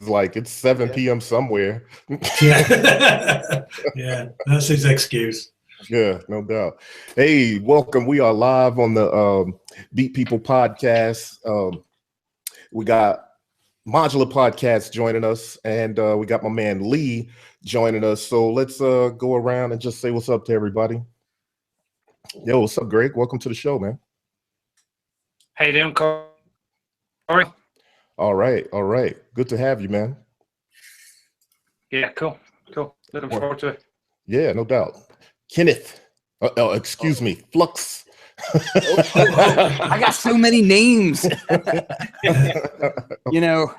It's like it's 7 p.m. somewhere. Yeah. Yeah, that's his excuse. Yeah, no doubt. Hey, welcome. We are live on the Beatppl Podcast. We got Modular Podcast joining us, and we got my man Lee joining us. So let's go around and just say what's up to everybody. Yo, what's up, Greg? Welcome to the show, man. How you doing, Corey? All right. Good to have you, man. Yeah, cool. Looking forward to it. Yeah, no doubt. Kenneth. Excuse me, Flux. I got so many names. You know,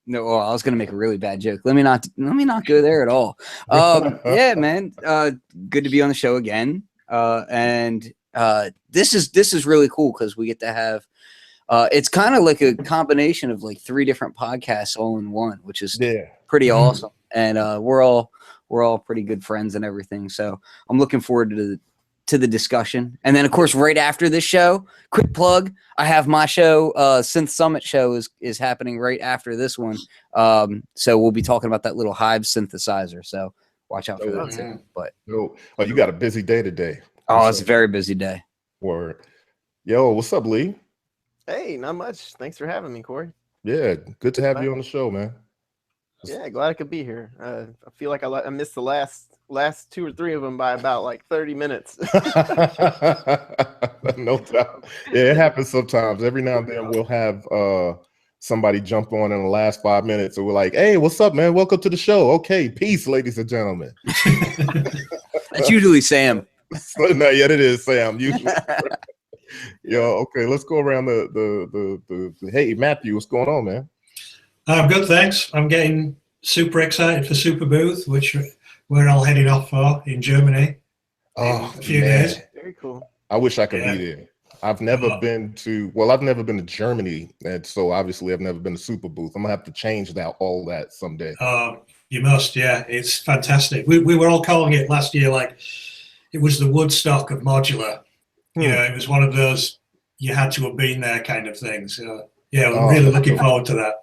no. I was gonna make a really bad joke. Let me not go there at all. Yeah, man. Good to be on the show again. And this is really cool because we get to have. It's kind of like a combination of like 3 different podcasts all in one, which is pretty awesome. And we're all pretty good friends and everything. So I'm looking forward to the discussion. And then of course, right after this show, quick plug, I have my show, Synth Summit show is happening right after this one. So we'll be talking about that little Hive synthesizer. So watch out for that too. But you got a busy day today. It's a very busy day. Word. Yo, what's up, Lee? Hey, not much. Thanks for having me, Corey. Yeah, good to have you on the show, man. Yeah, glad I could be here. I feel like I missed the last 2 or 3 of them by about like 30 minutes. No doubt. Yeah, it happens sometimes. Every now and then we'll have somebody jump on in the last 5 minutes, and we're like, "Hey, what's up, man? Welcome to the show." Okay, peace, ladies and gentlemen. That's usually Sam. No, yeah, it is Sam. Usually. Yo, okay, let's go around the hey, Matthew, what's going on, man? I'm good, thanks. I'm getting super excited for Super Booth, which we're all heading off for in Germany in a few days. Very cool. I wish I could be there. I've never been to Germany, and so obviously I've never been to Super Booth. I'm gonna have to change all that someday. You must, yeah. It's fantastic. We were all calling it last year like it was the Woodstock of modular. You know, it was one of those you had to have been there kind of thing. So yeah, we're really looking forward to that.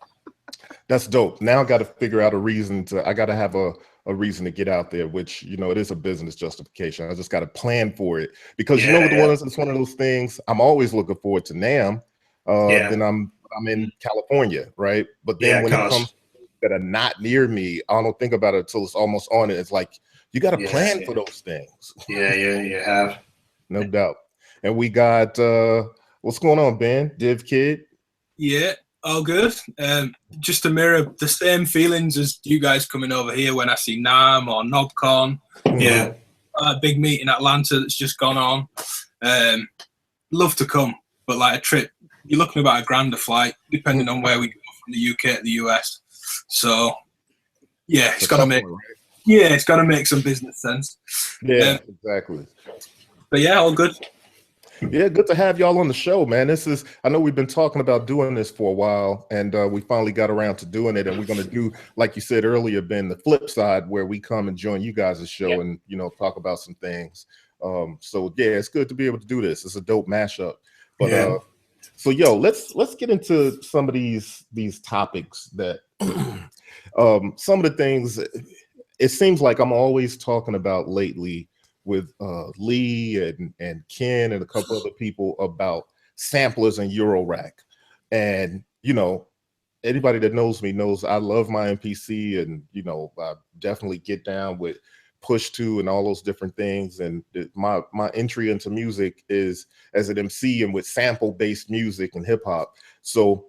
That's dope. Now I got to figure out I got to have a reason to get out there, which, you know, it is a business justification. I just got to plan for it because you know what it's one of those things. I'm always looking forward to NAMM. Then I'm in California, right? But then when it comes that are not near me, I don't think about it until it's almost on it. It's like you got to plan for those things. Yeah, you have. No doubt. And we got what's going on, Ben? DivKid? Yeah, all good. Just to mirror the same feelings as you guys coming over here when I see NAMM or NobCon. Yeah. A big meet in Atlanta that's just gone on. Love to come, but like a trip, you're looking about $1,000 a flight, depending on where we go from the UK to the US. So, yeah, it's got to make some business sense. Yeah, exactly. But yeah, all good. Yeah, good to have y'all on the show, man. I know we've been talking about doing this for a while, and we finally got around to doing it. And we're going to do, like you said earlier, Ben, the flip side where we come and join you guys' show and, you know, talk about some things. So yeah, it's good to be able to do this. It's a dope mashup. But so yo, let's get into some of these topics that some of the things it seems like I'm always talking about lately with Lee and Ken and a couple other people about samplers and Eurorack. And, you know, anybody that knows me knows I love my MPC, and, you know, I definitely get down with push to and all those different things. And my entry into music is as an MC and with sample-based music and hip hop. So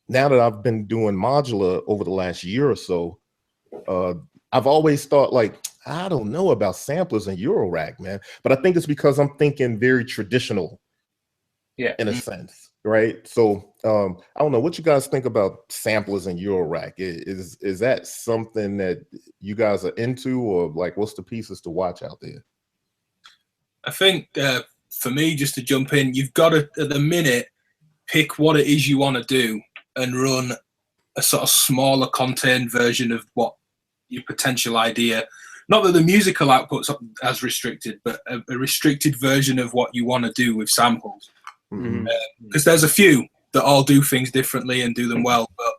now that I've been doing modular over the last year or so, I've always thought like, I don't know about samplers and Eurorack, man. But I think it's because I'm thinking very traditional in a sense, right? So I don't know what you guys think about samplers and Eurorack. Is that something that you guys are into, or like what's the pieces to watch out there? I think for me, just to jump in, you've got to, at the minute, pick what it is you want to do and run a sort of smaller contained version of what your potential idea, not that the musical output's as restricted, but a restricted version of what you want to do with samples. Because there's a few that all do things differently and do them well, but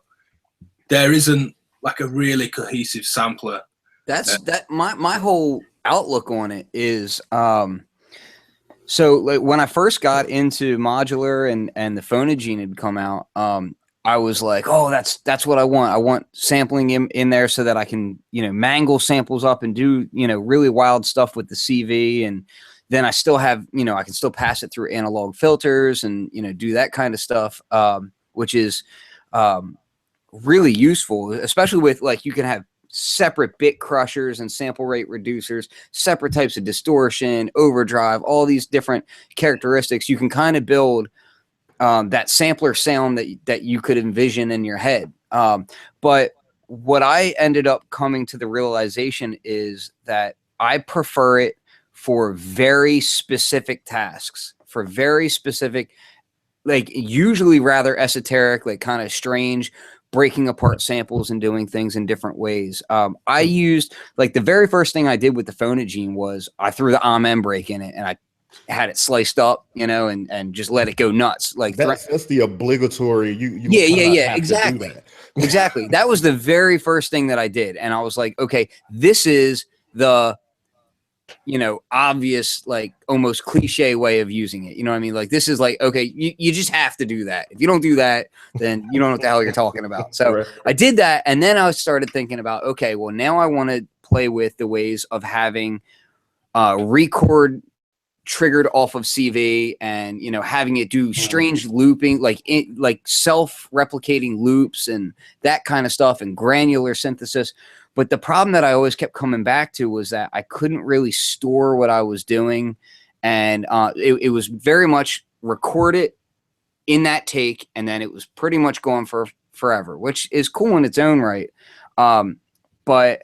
there isn't like a really cohesive sampler. My whole outlook on it is so like when I first got into modular and the Phonogene had come out, I was like, oh, that's what I want. I want sampling in there so that I can, mangle samples up and do, really wild stuff with the CV. And then I still have, I can still pass it through analog filters and, do that kind of stuff, which is really useful, especially with like you can have separate bit crushers and sample rate reducers, separate types of distortion, overdrive, all these different characteristics. You can kind of build that sampler sound that you could envision in your head. But what I ended up coming to the realization is that I prefer it for very specific tasks, for very specific, like usually rather esoteric, like kind of strange, breaking apart samples and doing things in different ways. I used, like the very first thing I did with the Phonogene was I threw the Amen break in it and I had it sliced up, and just let it go nuts. Like that's the obligatory. Yeah. Exactly. Exactly. That was the very first thing that I did. And I was like, okay, this is the, obvious, like almost cliche way of using it. You know what I mean? Like this is like, okay, you just have to do that. If you don't do that, then you don't know what the hell you're talking about. So Right. I did that. And then I started thinking about, okay, well now I want to play with the ways of having record triggered off of CV and having it do strange looping, like self-replicating loops and that kind of stuff and granular synthesis. But the problem that I always kept coming back to was that I couldn't really store what I was doing, and it was very much record it in that take, and then it was pretty much going for forever, which is cool in its own right. But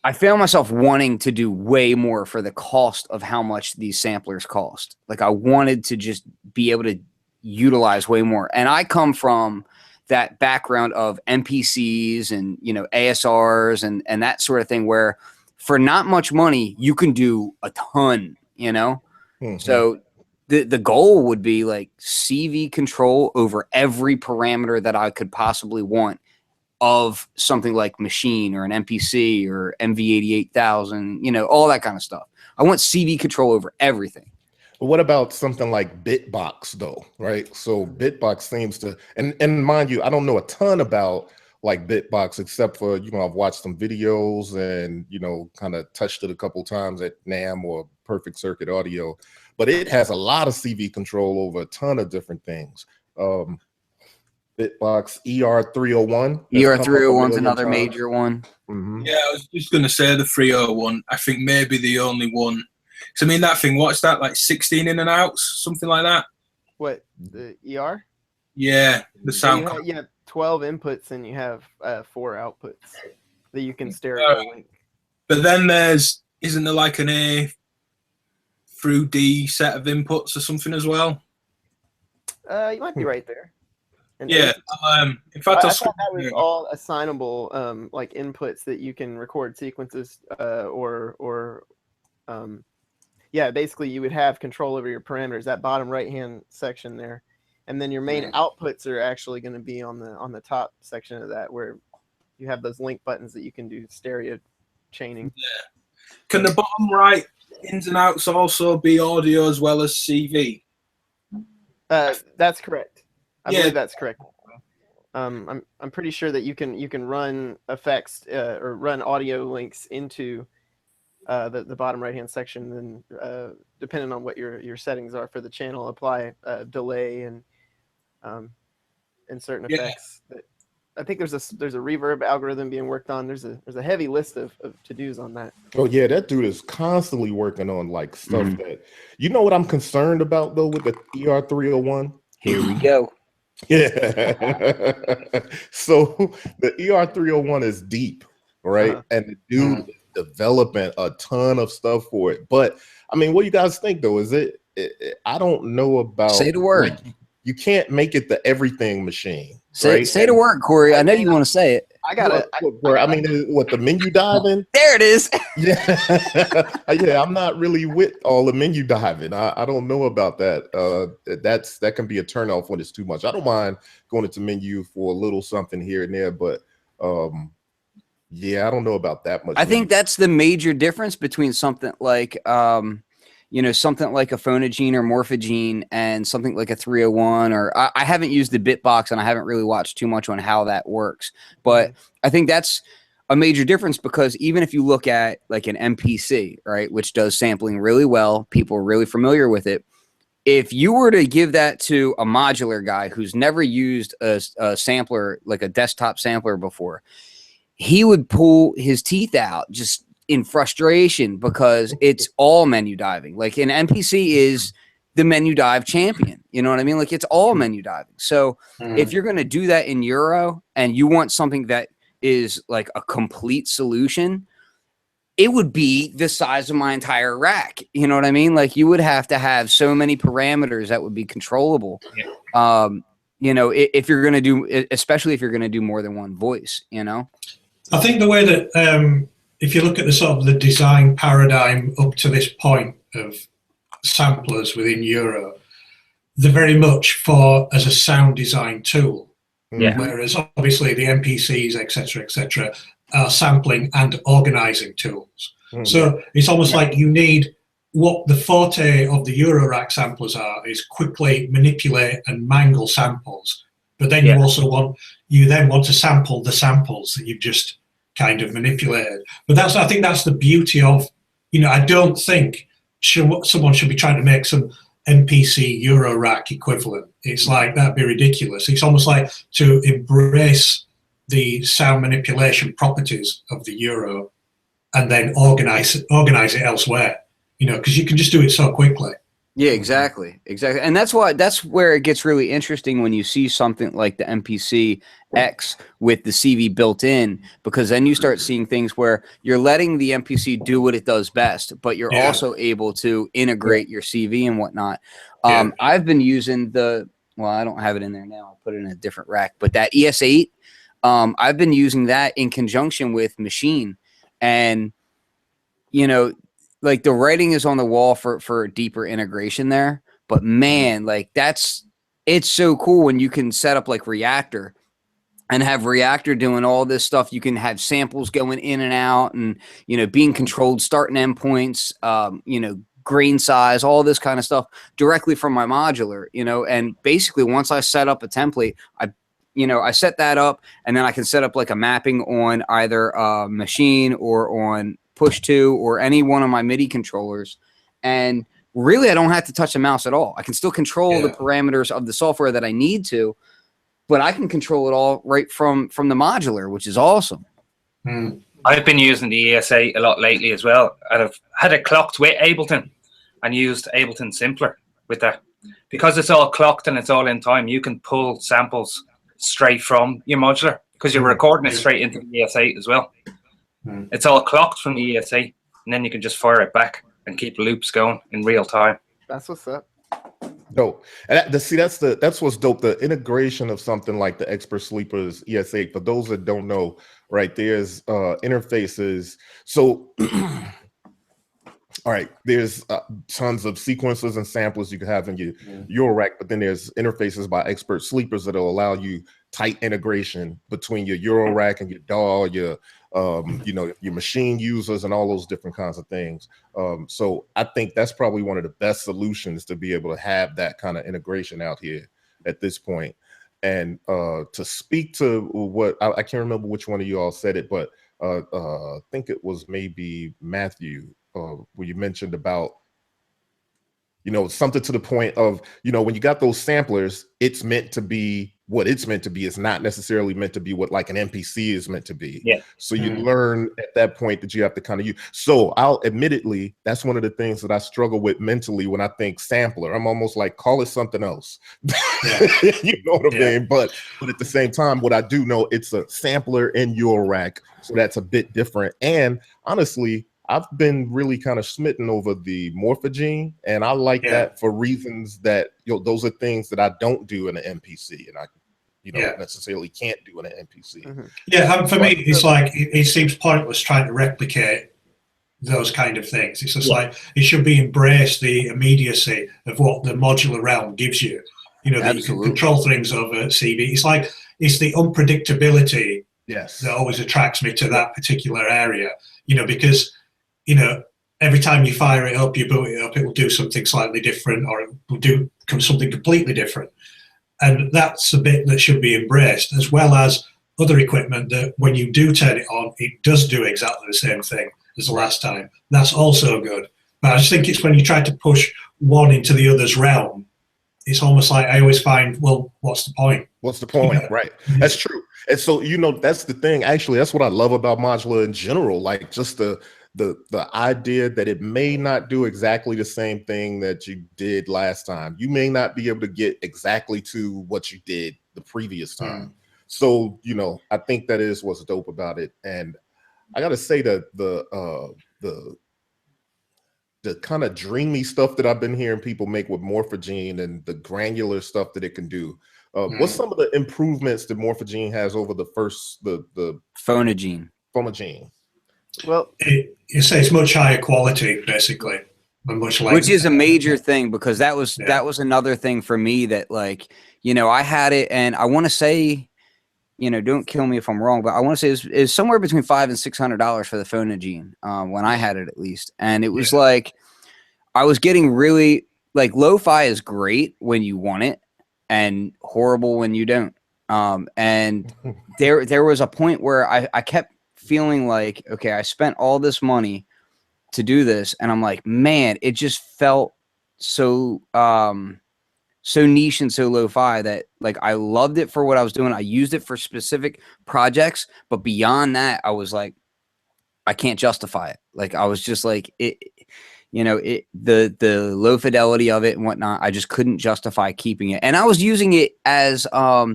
I found myself wanting to do way more for the cost of how much these samplers cost. Like I wanted to just be able to utilize way more. And I come from that background of MPCs and, ASRs and that sort of thing, where for not much money, you can do a ton, Mm-hmm. So the goal would be like CV control over every parameter that I could possibly want of something like Machine or an MPC or MV88000, all that kind of stuff. I want CV control over everything. But what about something like Bitbox though, right? So Bitbox seems to, and mind you, I don't know a ton about like Bitbox except for, I've watched some videos and, kind of touched it a couple times at NAMM or Perfect Circuit Audio, but it has a lot of CV control over a ton of different things. Bitbox ER301. ER301 is another major one. Mm-hmm. Yeah, I was just going to say the 301. I think maybe the only one. So I mean, that thing, what's that, like 16 in and outs, something like that? What, the ER? Yeah, the sound. You have 12 inputs and you have 4 outputs that you can stereo link. But then isn't there like an A through D set of inputs or something as well? You might be right there. And yeah. In fact, I thought that was all assignable like inputs that you can record sequences basically you would have control over your parameters, that bottom right hand section there, and then your main outputs are actually going to be on the top section of that, where you have those link buttons that you can do stereo chaining. Yeah. Can the bottom right ins and outs also be audio as well as CV? That's correct. I believe that's correct. I'm pretty sure that you can run effects or run audio links into the bottom right hand section, and depending on what your settings are for the channel, apply delay and certain effects. That I think there's a reverb algorithm being worked on. There's a heavy list of to-dos on that. Oh yeah, that dude is constantly working on like stuff that, what I'm concerned about though with the ER301. Here we go. Yeah. So the ER301 is deep, right? And the dude is developing a ton of stuff for it. But I mean, what do you guys think though? Is it I don't know about. Say the word. Like, you can't make it the everything machine. Say the word, Corey. I know you want to say it. I got it. I mean, what, the menu diving? There it is. Yeah, yeah. I'm not really with all the menu diving. I don't know about that. That can be a turnoff when it's too much. I don't mind going into menu for a little something here and there, but yeah, I don't know about that much. I think that's the major difference between something like something like a Phonogene or Morphagene and something like a 301, or I haven't used the Bitbox and I haven't really watched too much on how that works. But I think that's a major difference, because even if you look at like an MPC, right, which does sampling really well, people are really familiar with it. If you were to give that to a modular guy who's never used a sampler, like a desktop sampler before, he would pull his teeth out just in frustration, because it's all menu diving. Like an MPC is the menu dive champion. You know what I mean? Like it's all menu diving. So if you're going to do that in Euro and you want something that is like a complete solution, it would be the size of my entire rack. You know what I mean? Like you would have to have so many parameters that would be controllable. If you're going to do, especially if you're going to do more than one voice, I think the way that if you look at the sort of the design paradigm up to this point of samplers within Euro, they're very much as a sound design tool. Yeah. Whereas obviously the MPCs, etc., are sampling and organizing tools. So it's almost like you need, what the forte of the Eurorack samplers is quickly manipulate and mangle samples. But then you also want to sample the samples that you've just kind of manipulated. But I think that's the beauty of, I don't think someone should be trying to make some MPC Eurorack equivalent. It's like, that'd be ridiculous. It's almost like to embrace the sound manipulation properties of the Euro and then organize it elsewhere, because you can just do it so quickly. Yeah, exactly. And that's where it gets really interesting when you see something like the MPC X with the CV built in, because then you start seeing things where you're letting the MPC do what it does best, but you're also able to integrate your CV and whatnot. I've been using I don't have it in there now. I'll put it in a different rack, but that ES8, I've been using that in conjunction with Machine, and like the writing is on the wall for deeper integration there. But man, like it's so cool when you can set up like Reactor and have Reactor doing all this stuff. You can have samples going in and out and, being controlled, start and end points, grain size, all this kind of stuff directly from my modular, and basically once I set up a template, I set that up, and then I can set up like a mapping on either Machine or on Push 2 or any one of my MIDI controllers, and really I don't have to touch the mouse at all. I can still control the parameters of the software that I need to, but I can control it all right from the modular, which is awesome. I've been using the ES8 a lot lately as well, and I've had it clocked with Ableton and used Ableton Simpler with that. Because it's all clocked and it's all in time, you can pull samples straight from your modular, because you're recording it straight into the ES8 as well. It's all clocked from the ES8, and then you can just fire it back and keep loops going in real time. That's what's up. Dope. And that's what's dope. The integration of something like the Expert Sleepers ES8. For those that don't know, right, there's interfaces. So, all right, there's tons of sequencers and samplers you can have in your Eurorack, but then there's interfaces by Expert Sleepers that'll allow you tight integration between your Eurorack and your DAW, your machine users and all those different kinds of things. So I think that's probably one of the best solutions to be able to have that kind of integration out here at this point. And to speak to what I can't remember which one of you all said it, but I think it was maybe Matthew, where you mentioned about, something to the point of, when you got those samplers, it's meant to be what it's meant to be. It's not necessarily meant to be what like an MPC is meant to be. Yeah. So you learn at that point that you have to kind of use. So admittedly, that's one of the things that I struggle with mentally when I think sampler. I'm almost like, call it something else. You know what I mean? But at the same time, what I do know, it's a sampler in your rack. So that's a bit different. And honestly, I've been really kind of smitten over the Morphagene, and I like that for reasons that those are things that I don't do in the MPC, and necessarily can't do in an MPC. Yeah, for me, it's like it seems pointless trying to replicate those kind of things. It's just like it should be embraced, the immediacy of what the modular realm gives you. That you can control things over CV. It's like it's the unpredictability that always attracts me to that particular area. Because every time you fire it up, you boot it up, it will do something slightly different, or it will do something completely different. And that's a bit that should be embraced, as well as other equipment that when you do turn it on, it does do exactly the same thing as the last time. That's also good. But I just think it's when you try to push one into the other's realm, it's almost like I always find, well, what's the point? What's the point? Right. That's true. And so, that's the thing. Actually, that's what I love about modular in general. Like just the idea that it may not do exactly the same thing that you did last time. You may not be able to get exactly to what you did the previous time. So, I think that is what's dope about it. And I got to say that the kind of dreamy stuff that I've been hearing people make with Morphagene and the granular stuff that it can do. What's some of the improvements that Morphagene has over the Phonagene? Well, you say it's much higher quality, basically, but much lighter. Which is a major thing, because that was another thing for me that, like, I had it, and I want to say, don't kill me if I'm wrong, but I want to say it's somewhere between $500 and $600 for the Phonagene when I had it, at least. And it was like I was getting really, like, lo-fi is great when you want it and horrible when you don't. And there was a point where I kept feeling like, okay, I spent all this money to do this, and I'm like, man, it just felt so niche and so lo-fi that, like, I loved it for what I was doing. I used it for specific projects, but beyond that, I was like, I can't justify it. Like, I was just like, the low fidelity of it and whatnot, I just couldn't justify keeping it. And I was using it as I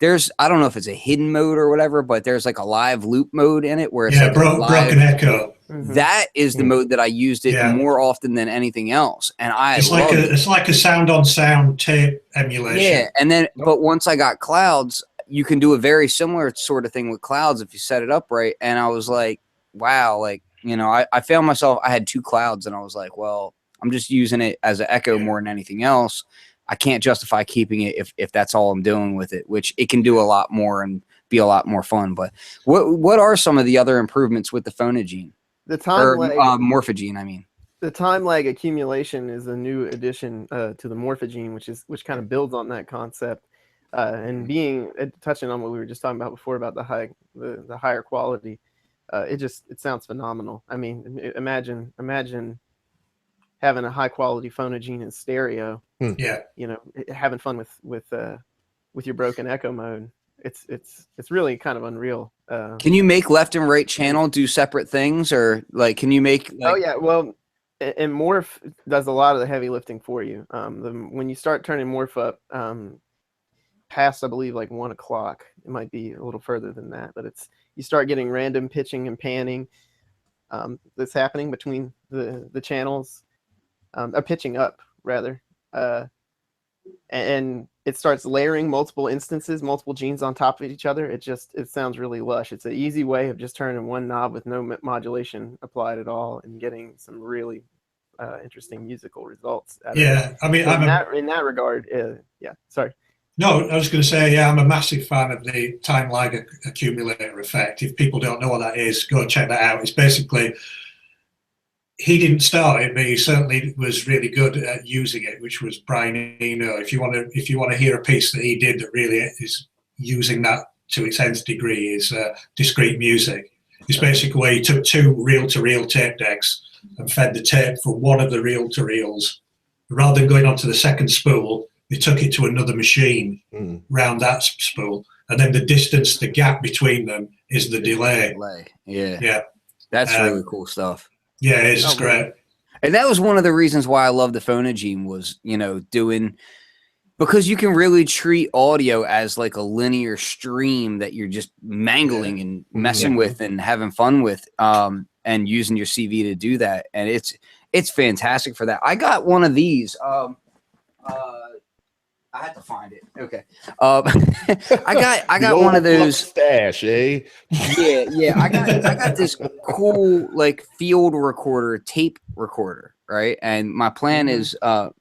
don't know if it's a hidden mode or whatever, but there's like a live loop mode in it where it's broken echo. That is the mode that I used it more often than anything else, and it's like a sound on sound tape emulation. Yeah, and then but once I got clouds, you can do a very similar sort of thing with clouds if you set it up right. And I was like, wow, like, I found myself, I had 2 clouds, and I was like, well, I'm just using it as an echo more than anything else. I can't justify keeping it if that's all I'm doing with it, which it can do a lot more and be a lot more fun. But what are some of the other improvements with the Phonagene? The time lag, Morphagene, I mean. The time lag accumulation is a new addition to the Morphagene, which kind of builds on that concept. And touching on what we were just talking about before about the higher quality, it sounds phenomenal. I mean, imagine having a high quality Phonagene in stereo. Yeah, having fun with your broken echo mode. It's really kind of unreal. Can you make left and right channel do separate things, or like can you make? Oh yeah, well, and Morph does a lot of the heavy lifting for you. When you start turning Morph up past, I believe, like 1 o'clock, it might be a little further than that, but you start getting random pitching and panning that's happening between the channels, or pitching up rather, and it starts layering multiple instances, multiple genes on top of each other. It sounds really lush. It's an easy way of just turning one knob with no modulation applied at all and getting some really interesting musical results. I mean, in that regard, sorry. No, I was going to say, I'm a massive fan of the time lag accumulator effect. If people don't know what that is, go and check that out. It's basically, he didn't start it, but he certainly was really good at using it, which was Brian Eno. If you want to hear a piece that he did that really is using that to its nth degree, is discrete music. It's basically where he took 2 reel-to-reel tape decks and fed the tape from one of the reel-to-reels. Rather than going onto the second spool, they took it to another machine round that spool, and then the gap between them is the delay. Yeah. That's really cool stuff. Yeah, it's great. And that was one of the reasons why I love the Phonagene was, because you can really treat audio as like a linear stream that you're just mangling and messing with and having fun with, and using your CV to do that. And it's fantastic for that. I got one of these. I had to find it. Okay. I got one of those stash, eh? Yeah. I got this cool like field recorder, tape recorder, right? And my plan is I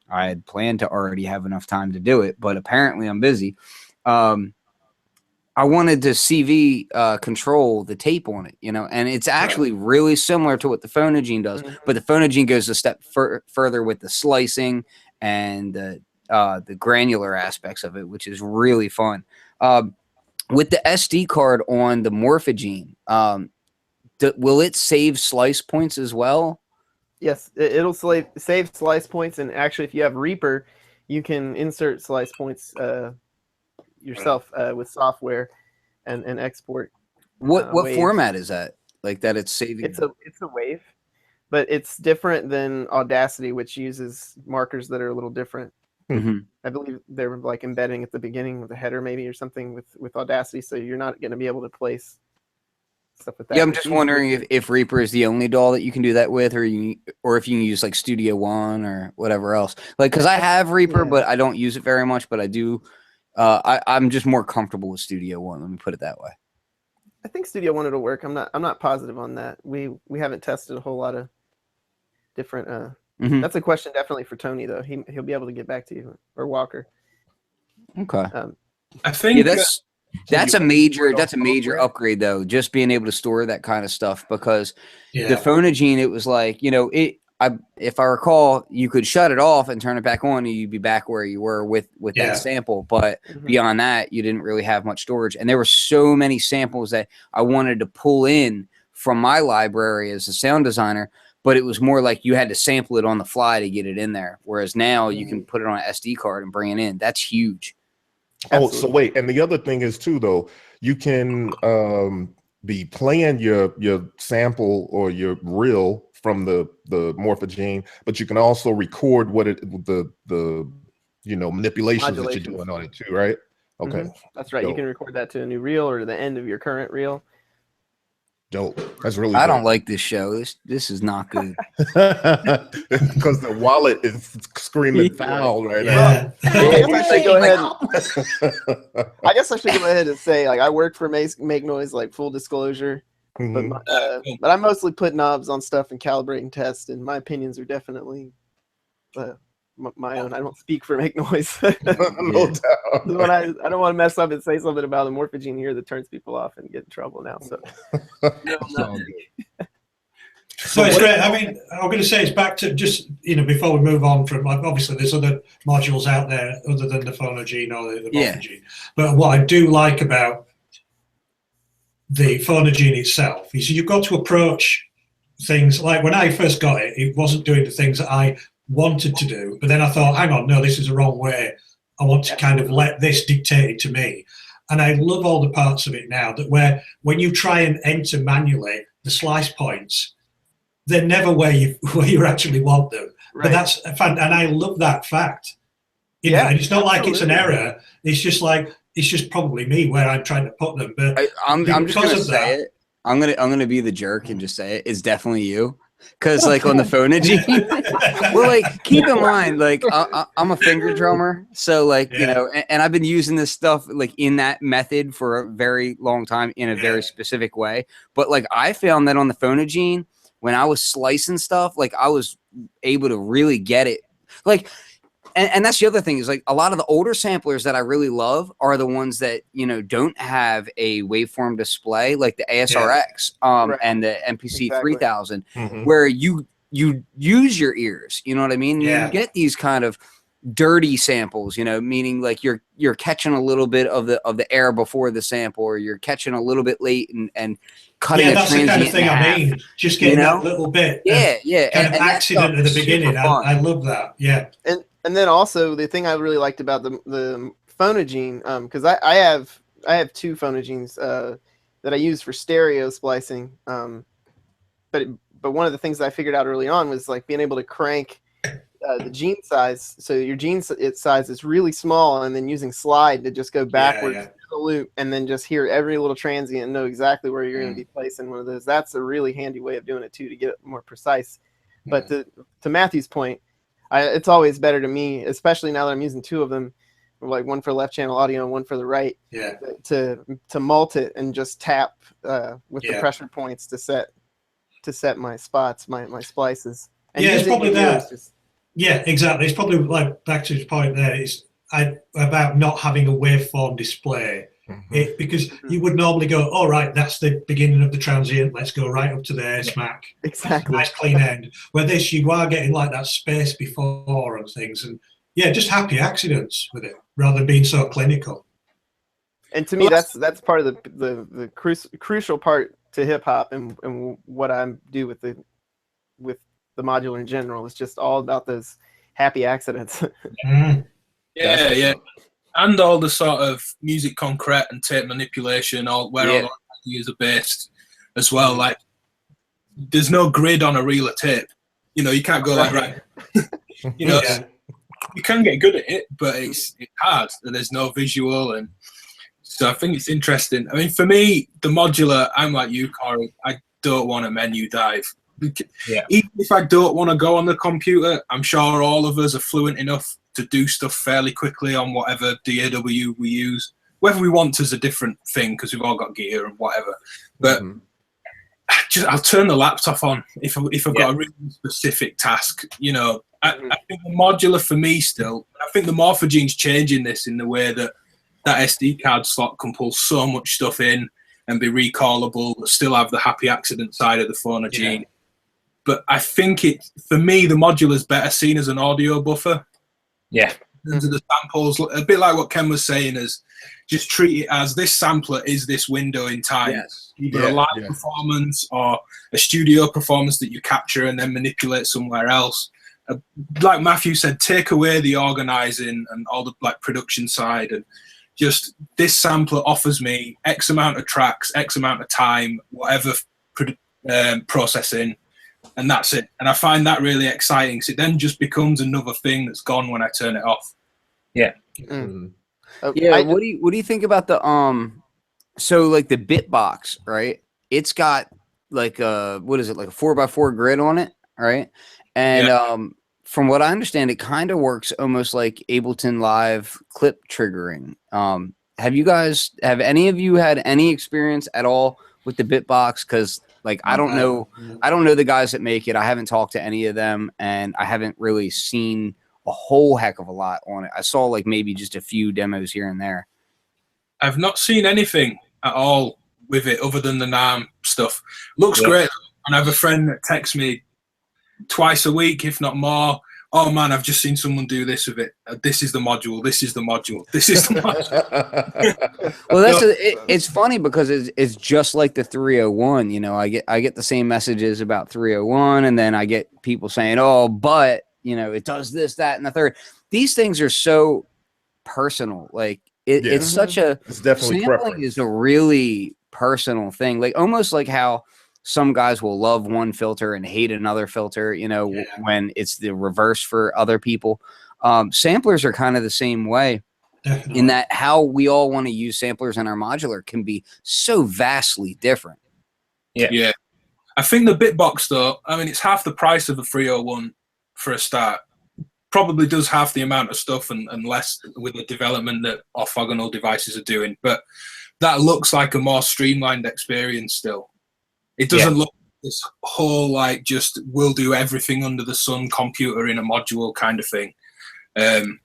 had planned to already have enough time to do it, but apparently I'm busy. I wanted to CV control the tape on it, and it's actually really similar to what the Phonogene does, but the Phonogene goes a step further with the slicing and the granular aspects of it, which is really fun. With the SD card on the Morphagene, will it save slice points as well? Yes, it'll save slice points, and actually, if you have Reaper, you can insert slice points yourself with software and export. What format is that? Like that it's saving? It's a wave, but it's different than Audacity, which uses markers that are a little different. Mm-hmm. I believe they're like embedding at the beginning of the header maybe or something with Audacity, so you're not going to be able to place stuff with that. Yeah, I'm just wondering if Reaper is the only DAW that you can do that with, or if you can use like Studio One or whatever else. Like, because I have Reaper, but I don't use it very much. But I do. I'm just more comfortable with Studio One. Let me put it that way. I think Studio One will work. I'm not positive on that. We haven't tested a whole lot of different. That's a question definitely for Tony though. He'll be able to get back to you, or Walker. Okay. I think that's a major upgrade though. Just being able to store that kind of stuff, because the Phonogene, it was like, if I recall, you could shut it off and turn it back on, and you'd be back where you were with that sample. But beyond that, you didn't really have much storage. And there were so many samples that I wanted to pull in from my library as a sound designer, but it was more like you had to sample it on the fly to get it in there. Whereas now you can put it on an SD card and bring it in. That's huge. Absolutely. Oh, so wait, and the other thing is too, though, you can be playing your sample or your reel from the Morphagene, but you can also record the manipulations that you're doing on it too, right? Okay, that's right. Dope. You can record that to a new reel or to the end of your current reel. Dope. That's really. I don't like this show. This is not good. Because the wallet is screaming foul right now. I guess I should go ahead and say, like, I work for Make Noise, like, full disclosure. But I mostly put knobs on stuff and calibrate and test, and my opinions are definitely my own. I don't speak for Make Noise. No doubt. When I don't want to mess up and say something about a Morphagene here that turns people off and get in trouble now. So, So it's great. I mean, I'm going to say it's back to just, before we move on from, obviously there's other modules out there other than the Phonogene or the Morphagene. But what I do like about the Phonogene itself is you've got to approach things like, when I first got it, it wasn't doing the things that I wanted to do, but then I thought, hang on, no, this is the wrong way. I want to kind of let this dictate it to me. And I love all the parts of it now that when you try and enter manually the slice points, they're never where you actually want them. Right. But that's fun, and I love that fact. And it's not like it's an error. It's just probably me where I'm trying to put them. But I'm just gonna say it. I'm gonna be the jerk and just say it. It's definitely you. Because like on the Phonogene, well, like keep in mind, like I'm a finger drummer, so like and I've been using this stuff like in that method for a very long time in a very specific way. But like I found that on the Phonogene, when I was slicing stuff, like I was able to really get it, like. And that's the other thing is like a lot of the older samplers that I really love are the ones that, don't have a waveform display like the ASRX and the MPC 3000 where you use your ears, you know what I mean? You get these kind of dirty samples, meaning like you're catching a little bit of the air before the sample, or you're catching a little bit late and cutting a transient. That's the kind of thing I mean. Just getting that little bit. Kind of accident at the beginning. I love that. Yeah. And then also the thing I really liked about the Phonogene, because I have two Phonogenes that I use for stereo splicing. But one of the things that I figured out early on was like being able to crank the gene size. So your gene size is really small, and then using slide to just go backwards to the loop, and then just hear every little transient and know exactly where you're going to be placing one of those. That's a really handy way of doing it too, to get it more precise. But to Matthew's point, It's always better to me, especially now that I'm using two of them, like one for left channel audio and one for the right. Yeah. To mult it and just tap with the pressure points to set my spots, my splices. And yeah, it's probably that. Yeah, exactly. It's probably like back to his point there. It's about not having a waveform display. Because you would normally go, all right, that's the beginning of the transient. Let's go right up to there, smack. Exactly. Nice clean end. Where this, you are getting like that space before and things. And yeah, just happy accidents with it rather than being so clinical. And to me, that's part of the crucial part to hip hop and what I do with the modular in general. It's just all about those happy accidents. Yeah. And all the sort of music concrete and tape manipulation, all the ideas are based as well. Like, there's no grid on a reel of tape. You know, you can't go like, right. You know, you can get good at it, but it's hard. There's no visual. And so I think it's interesting. I mean, for me, the modular, I'm like you, Corry. I don't want a menu dive. Even if I don't want to go on the computer, I'm sure all of us are fluent enough to do stuff fairly quickly on whatever DAW we use. Whether we want to is a different thing because we've all got gear and whatever. But I'll turn the laptop on if I've got a really specific task. You know, I think the modular for me still. I think the Morphagene's changing this in the way that SD card slot can pull so much stuff in and be recallable, but still have the happy accident side of the Phonogene. But I think for me, the modular's better seen as an audio buffer. Yeah. In terms of the samples, a bit like what Ken was saying, is just treat it as this sampler is this window in time. Either a live performance or a studio performance that you capture and then manipulate somewhere else. Like Matthew said, take away the organizing and all the like production side, and just this sampler offers me X amount of tracks, X amount of time, whatever processing. And that's it. And I find that really exciting. So it then just becomes another thing that's gone when I turn it off. Yeah. What do you think about the so like the Bitbox, right? It's got like a what is it, like a 4x4 grid on it, right? And from what I understand, it kind of works almost like Ableton Live clip triggering. Have any of you had any experience at all with the Bitbox? Because like I don't know the guys that make it. I haven't talked to any of them, and I haven't really seen a whole heck of a lot on it. I saw like maybe just a few demos here and there. I've not seen anything at all with it other than the NAMM stuff. Looks great. And I have a friend that texts me twice a week, if not more. Oh man, I've just seen someone do this with it. This is the module. This is the module. This is the module. Well, it's funny because it's just like the 301. You know, I get the same messages about 301, and then I get people saying, "Oh, but you know, it does this, that, and the third." These things are so personal. Like it's such a it's definitely sampling preference. is a really personal thing. Like almost like how some guys will love one filter and hate another filter, you know, when it's the reverse for other people. Samplers are kind of the same way. Definitely. In that how we all want to use samplers in our modular can be so vastly different. Yeah. I think the Bitbox, though, I mean, it's half the price of a 301 for a start. Probably does half the amount of stuff and less with the development that orthogonal devices are doing. But that looks like a more streamlined experience still. It doesn't look like this whole, like, just we'll do everything under the sun computer in a module kind of thing. And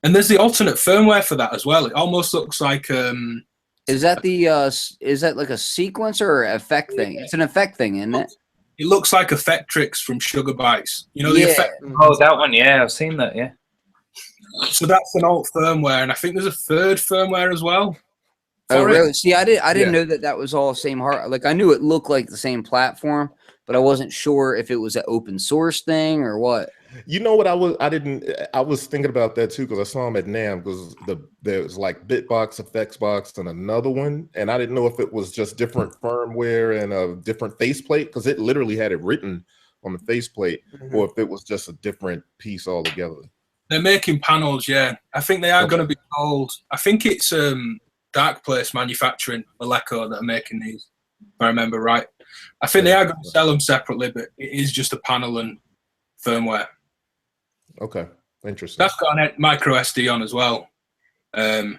there's the alternate firmware for that as well. It almost looks like... is that like a sequencer or effect thing? It's an effect thing, isn't it? It looks like Effectrix from Sugar Bytes. You know, the effect. Oh, that one, yeah, I've seen that, yeah. So that's an alt firmware, and I think there's a third firmware as well. Oh, really? See, I didn't know that was all same hard. Like, I knew it looked like the same platform, but I wasn't sure if it was an open source thing or what. You know what? I was thinking about that too, because I saw them at NAMM, because there's like Bitbox, Effectsbox, and another one, and I didn't know if it was just different firmware and a different faceplate, because it literally had it written on the faceplate, or if it was just a different piece altogether. They're making panels, yeah. I think they are going to be called. I think it's Dark Place Manufacturing, Moleco, that are making these, if I remember right. I think they are going to sell them separately, but it is just a panel and firmware. Okay, interesting. That's got a micro SD on as well, for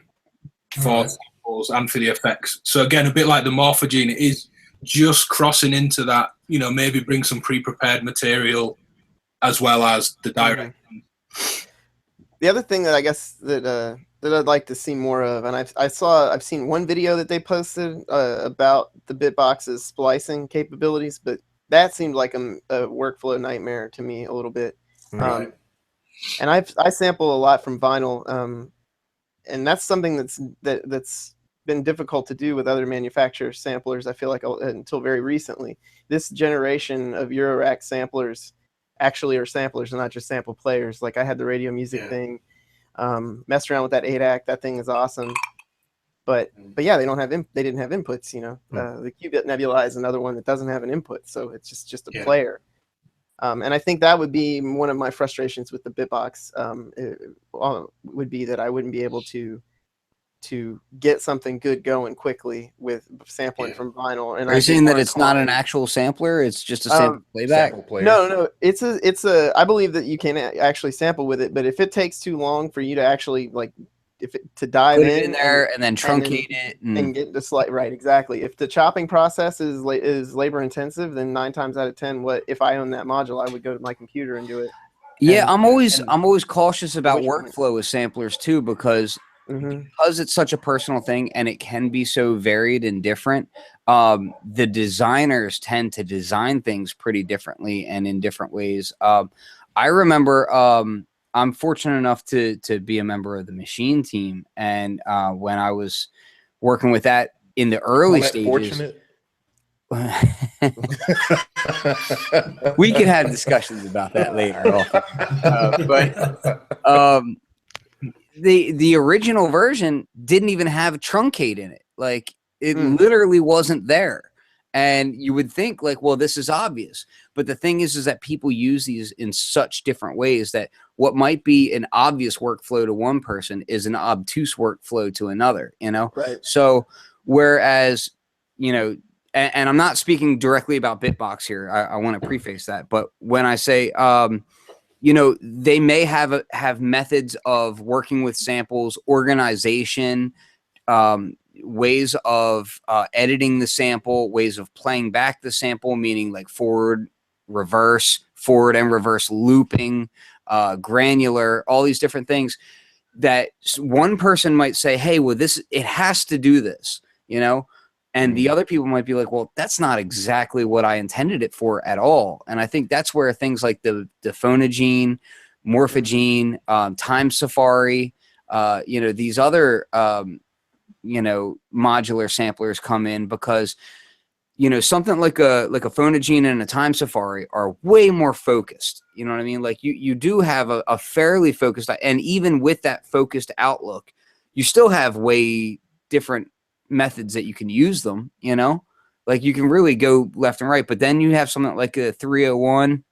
samples and for the effects. So again, a bit like the Morphagene, it is just crossing into that. You know, maybe bring some pre-prepared material as well as the direct. The other thing that I guess that I'd like to see more of, and I've seen one video that they posted about the Bitbox's splicing capabilities, but that seemed like a workflow nightmare to me a little bit. Right. And I sample a lot from vinyl, and that's something that's been difficult to do with other manufacturer samplers. I feel like until very recently, this generation of Eurorack samplers actually are samplers and not just sample players. Like I had the radio music thing, messed around with that 8-act. That thing is awesome. But yeah, they didn't have inputs. You know, the Qubit Nebula is another one that doesn't have an input, so it's just a player. And I think that would be one of my frustrations with the Bitbox. Would be that I wouldn't be able to get something good going quickly with sampling from vinyl. And are you saying that it's not an actual sampler? It's just a sample playback? No, it's a. I believe that you can actually sample with it, but if it takes too long for you to actually to dive put it in there and then truncate it and get the slight right, exactly. If the chopping process is labor intensive, then 9 times out of 10, if I own that module, I would go to my computer and do it. Yeah, I'm always cautious about workflow with samplers too, because it's such a personal thing and it can be so varied and different. The designers tend to design things pretty differently and in different ways. I remember I'm fortunate enough to be a member of the machine team, and when I was working with that in the early stages, we could have discussions about that later. But the original version didn't even have a truncate in it. Like it literally wasn't there. And you would think like, well, this is obvious. But the thing is that people use these in such different ways that what might be an obvious workflow to one person is an obtuse workflow to another, you know? Right. So whereas, you know, and I'm not speaking directly about Bitbox here. I want to preface that. But when I say, you know, they may have methods of working with samples, organization, ways of editing the sample, ways of playing back the sample, meaning like forward and reverse looping, granular, all these different things that one person might say, hey, well, it has to do this, you know, and the other people might be like, well, that's not exactly what I intended it for at all. And I think that's where things like the Phonogene, Morphagene, Time Safari, you know, these other you know, modular samplers come in, because, you know, something like a Phonogene and a Time Safari are way more focused. You know what I mean? Like you do have a fairly focused, and even with that focused outlook, you still have way different methods that you can use them, you know, like you can really go left and right. But then you have something like a 301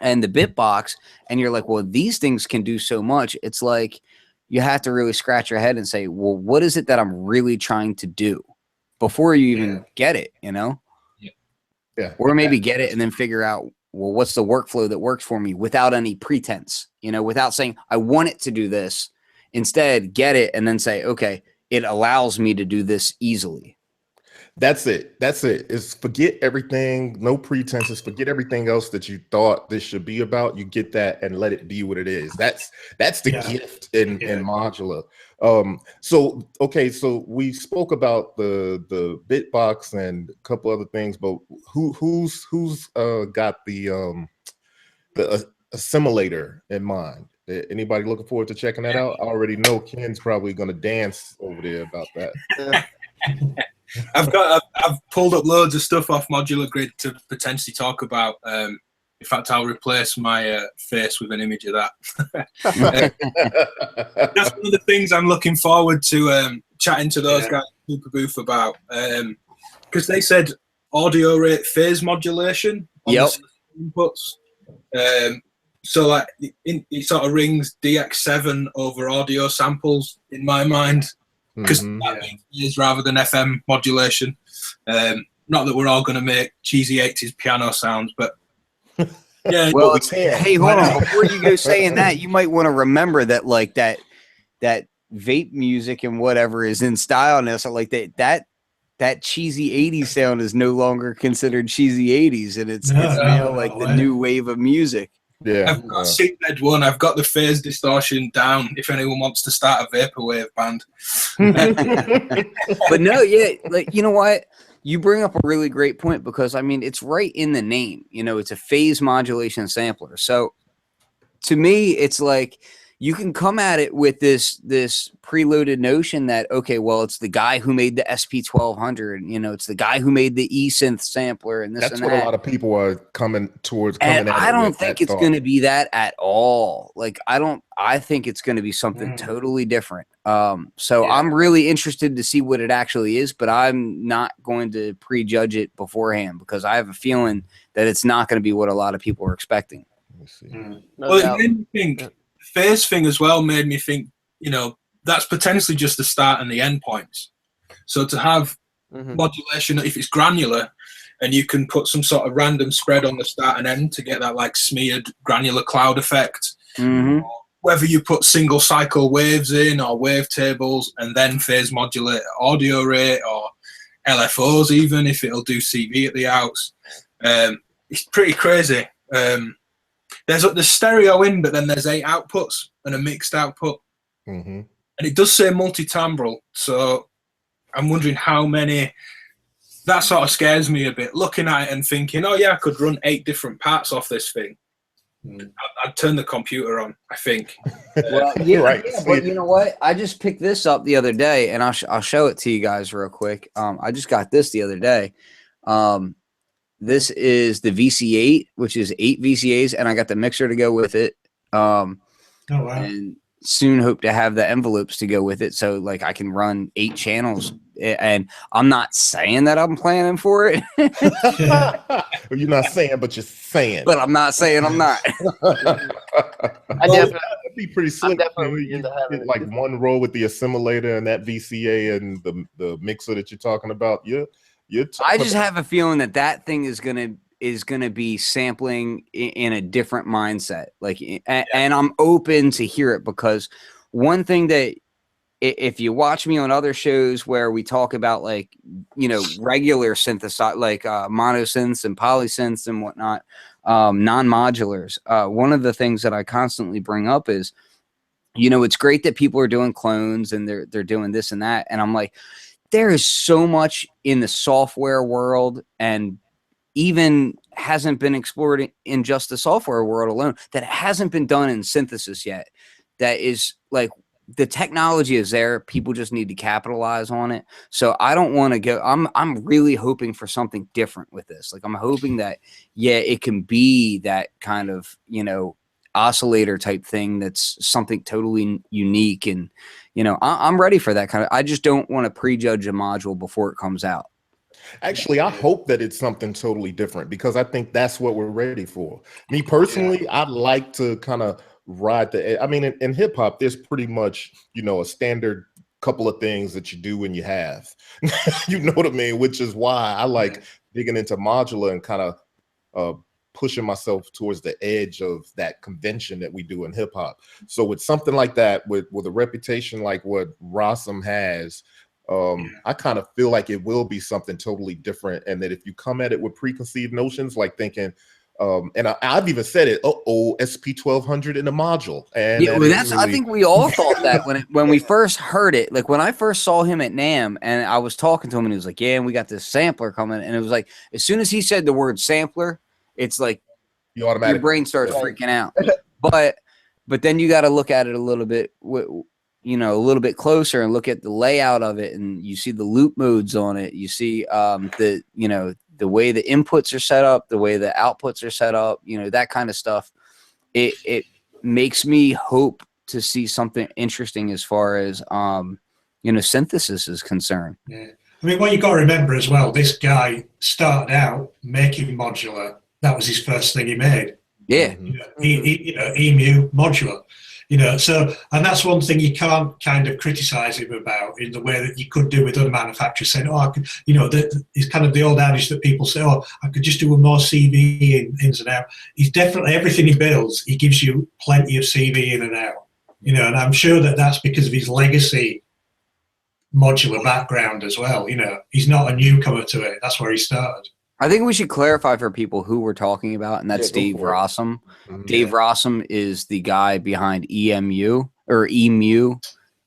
and the Bitbox, and you're like, well, these things can do so much. It's like, you have to really scratch your head and say, well, what is it that I'm really trying to do before you even get it, you know? Yeah. Or maybe get it and then figure out, well, what's the workflow that works for me without any pretense, you know, without saying, I want it to do this. Instead, get it and then say, okay, it allows me to do this easily. That's it. It's forget everything, no pretenses, forget everything else that you thought this should be about. You get that and let it be what it is. That's the gift in modular. So we spoke about the Bitbox and a couple other things, but who's got the assimilator in mind? Anybody looking forward to checking that out? I already know Ken's probably going to dance over there about that. I've pulled up loads of stuff off Modular Grid to potentially talk about. In fact, I'll replace my face with an image of that. That's one of the things I'm looking forward to chatting to those guys at Super Booth about, because they said audio rate phase modulation on the inputs. So like it sort of rings DX7 over audio samples in my mind. Because that is rather than FM modulation. Not that we're all going to make cheesy 80s piano sounds, but Yeah. Well, we can't. hey, hold on. Before you go saying that, you might want to remember that, like that vape music and whatever is in style now. So like that cheesy 80s sound is no longer considered cheesy 80s, and it's now like the new wave of music. Yeah, I've got Seedbed one. I've got the phase distortion down. If anyone wants to start a vaporwave band, but no, yeah, like you know what, you bring up a really great point, because I mean it's right in the name. You know, it's a phase modulation sampler. So to me, it's like you can come at it with this preloaded notion that, okay, well, it's the guy who made the SP1200, you know, it's the guy who made the eSynth sampler, and this that's and what that. a lot of people are coming And at I it don't with think that it's thought. going to be that at all. Like, I think it's going to be something totally different. So I'm really interested to see what it actually is, but I'm not going to prejudge it beforehand, because I have a feeling that it's not going to be what a lot of people are expecting. Let me see. No well, doubt. it made me think. Phase thing as well made me think, you know, that's potentially just the start and the end points. So to have modulation, if it's granular, and you can put some sort of random spread on the start and end to get that like smeared granular cloud effect, whether you put single cycle waves in or wave tables and then phase modulate audio rate or LFOs, even if it'll do CV at the outs, it's pretty crazy. There's the stereo in, but then there's 8 outputs and a mixed output. And it does say multi-timbral, so I'm wondering how many. That sort of scares me a bit, looking at it and thinking, oh yeah, I could run 8 different parts off this thing. I'd turn the computer on, I think. Well, yeah, but you know what? I just picked this up the other day, and I'll show it to you guys real quick. I just got this the other day. This is the VC8, which is 8 VCAs, and I got the mixer to go with it. Wow. And soon hope to have the envelopes to go with it, so like I can run 8 channels. And I'm not saying that I'm planning for it. You're not saying, but you're saying. But I'm not saying I'm not. I definitely. That'd be pretty slick. definitely into having like one row with the assimilator and that VCA and the mixer that you're talking about. I just have a feeling that thing is gonna be sampling in a different mindset. Like, and I'm open to hear it, because one thing that, if you watch me on other shows where we talk about, like, you know, regular synthesizer, like monosynths and polysynths and whatnot, non-modulars, one of the things that I constantly bring up is, you know, it's great that people are doing clones and they're doing this and that, and I'm like, there is so much in the software world, and even hasn't been explored in just the software world alone, that hasn't been done in synthesis yet. That is like, the technology is there. People just need to capitalize on it. So I don't want to go. I'm really hoping for something different with this. Like, I'm hoping that, yeah, it can be that kind of, you know, oscillator type thing that's something totally unique. And, you know, I'm ready for that kind of. I just don't want to prejudge a module before it comes out. Actually, I hope that it's something totally different, because I think that's what we're ready for. Me personally, I'd like to kind of ride the. I mean, in hip hop, there's pretty much, you know, a standard couple of things that you do when you have, you know what I mean? Which is why I like digging into modular and kind of pushing myself towards the edge of that convention that we do in hip hop. So with something like that, with a reputation like what Rossum has, I kind of feel like it will be something totally different, and that if you come at it with preconceived notions, like thinking, and I've even said it, SP1200 in a module, and yeah, well, that's really, I think we all thought that when we first heard it. Like, when I first saw him at NAMM, and I was talking to him, and he was like, "Yeah, and we got this sampler coming," and it was like, as soon as he said the word sampler, it's like your brain starts freaking out. But then you got to look at it a little bit. You know, a little bit closer and look at the layout of it, and you see the loop modes on it. You see the, you know, the way the inputs are set up, the way the outputs are set up, you know, that kind of stuff. It makes me hope to see something interesting as far as you know, synthesis is concerned. Yeah. I mean, what you got to remember as well, this guy started out making modular. That was his first thing he made. Yeah. You know, EMU modular. So, and that's one thing you can't kind of criticize him about in the way that you could do with other manufacturers saying, I could, it's kind of the old adage that people say, I could just do a more CV ins and out. He's definitely, everything he builds, he gives you plenty of CV in and out, and I'm sure that that's because of his legacy modular background as well. He's not a newcomer to it. That's where he started. I think we should clarify for people who we're talking about, and that's Dave Rossum. Dave Rossum is the guy behind EMU or EMU.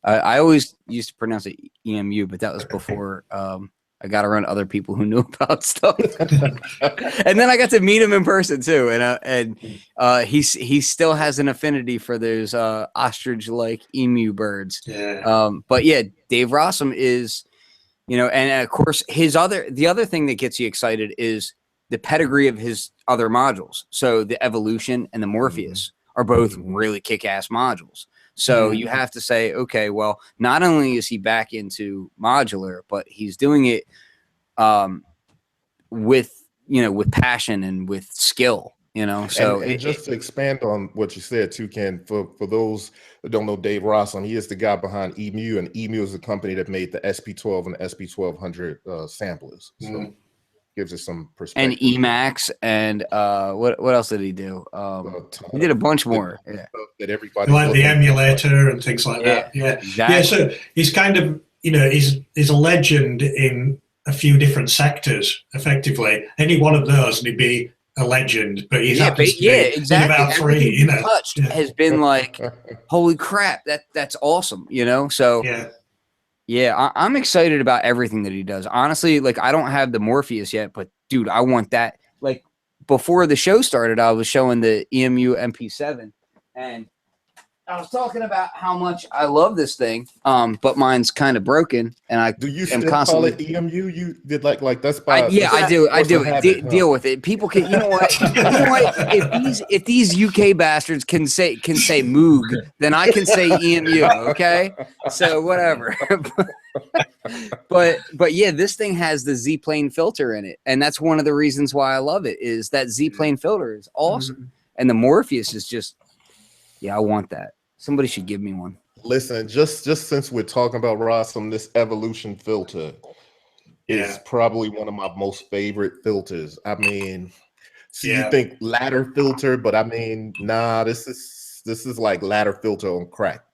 I always used to pronounce it EMU, but that was before I got around other people who knew about stuff. And then I got to meet him in person too, and he still has an affinity for those ostrich-like emu birds. Yeah. But yeah, Dave Rossum is. And of course, the other thing that gets you excited is the pedigree of his other modules. So the Evolution and the Morpheus are both really kick-ass modules. So you have to say, okay, well, not only is he back into modular, but he's doing it with passion and with skill. So and just to expand on what you said too, Ken, for those that don't know Dave Rossum, he is the guy behind EMU, and EMU is the company that made the SP12 and the SP1200 samplers. So gives us some perspective. And Emacs and what else did he do? He did a bunch more. Yeah. That everybody like the emulator and things like that. Yeah, exactly. Yeah. So he's kind of he's a legend in a few different sectors. Effectively, any one of those, and he'd be a legend, but he's exactly. about three. Touched has been like, holy crap, that's awesome. So I'm excited about everything that he does. Honestly, like I don't have the Morpheus yet, but dude, I want that. Like before the show started, I was showing the EMU MP7, and I was talking about how much I love this thing, but mine's kind of broken, and I do you am still constantly call it EMU? You did like that's by I do. Deal with it. People can, what? If these UK bastards can say Moog, then I can say EMU. Okay, so whatever. but yeah, this thing has the Z-plane filter in it, and that's one of the reasons why I love it. Is that Z-plane filter is awesome, and the Morpheus is just, I want that. Somebody should give me one. Listen, just since we're talking about Rossum, this Evolution filter is probably one of my most favorite filters. I mean, you think ladder filter, but I mean, nah, this is like ladder filter on crack.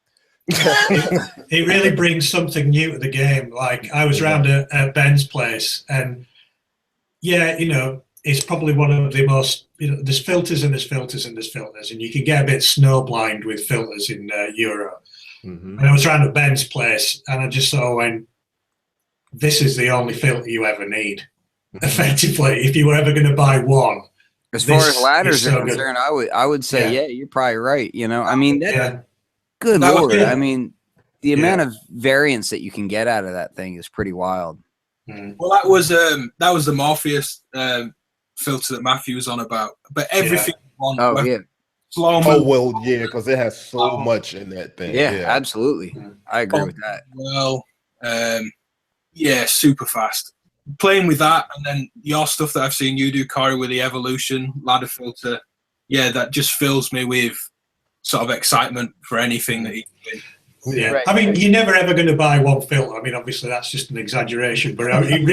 It really brings something new to the game. Like I was around at Ben's place, and it's probably one of the most, there's filters and there's filters and there's filters, and you can get a bit snowblind with filters in Euro. And I was around at Ben's place, and I just sort of went, this is the only filter you ever need. Effectively, if you were ever going to buy one. As far as ladders are concerned, I would say, you're probably right. I mean, good Lord. I mean, the amount of variance that you can get out of that thing is pretty wild. Well, that was the Morpheus filter that Matthew was on about, but everything because it has so much in that thing. Absolutely. I agree with that. Well, super fast playing with that, and then your stuff that I've seen you do, Corry, with the Evolution ladder filter, that just fills me with sort of excitement for anything that he can do. Right. I mean, you're never ever going to buy one filter. I mean, obviously that's just an exaggeration, but it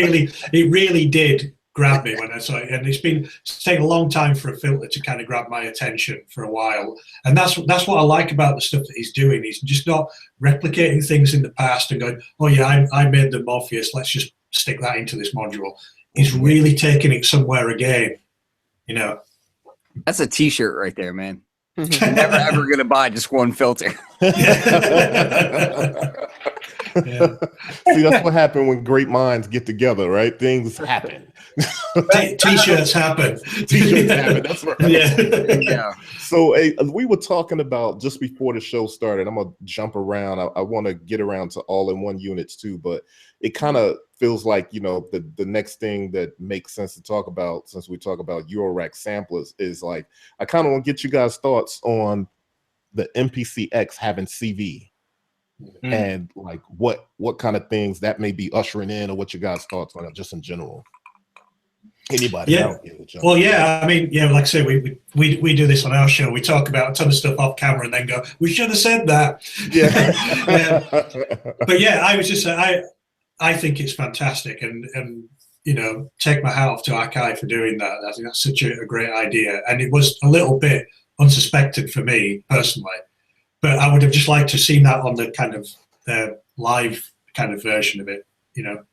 really did grab me when I saw it, and it's taken a long time for a filter to kind of grab my attention for a while, and that's what I like about the stuff that he's doing. He's just not replicating things in the past and going, oh yeah, I made the Morpheus, let's just stick that into this module. He's really taking it somewhere again. That's a t-shirt right there, man. Never ever gonna buy just one filter. See, that's what happened when great minds get together, right? Things happen. T-shirts happen. T-shirts happen. That's right. Yeah. So we were talking about just before the show started. I'm gonna jump around. I want to get around to all-in-one units too, but it kind of feels like the next thing that makes sense to talk about, since we talk about Eurorack Samplers, is like I kind of want to get you guys' thoughts on the MPC X having CV. And like what kind of things that may be ushering in, or what your guys' thoughts on it just in general. Anybody? Yeah. I don't give a jump. Well, yeah, I mean, yeah, like I say, we do this on our show. We talk about a ton of stuff off camera and then go, we should have said that. Yeah. But yeah, I was just I think it's fantastic, and you know, take my hat off to Akai for doing that. I think that's such a great idea, and it was a little bit unsuspected for me personally, but I would have just liked to have seen that on the kind of live kind of version of it, you know.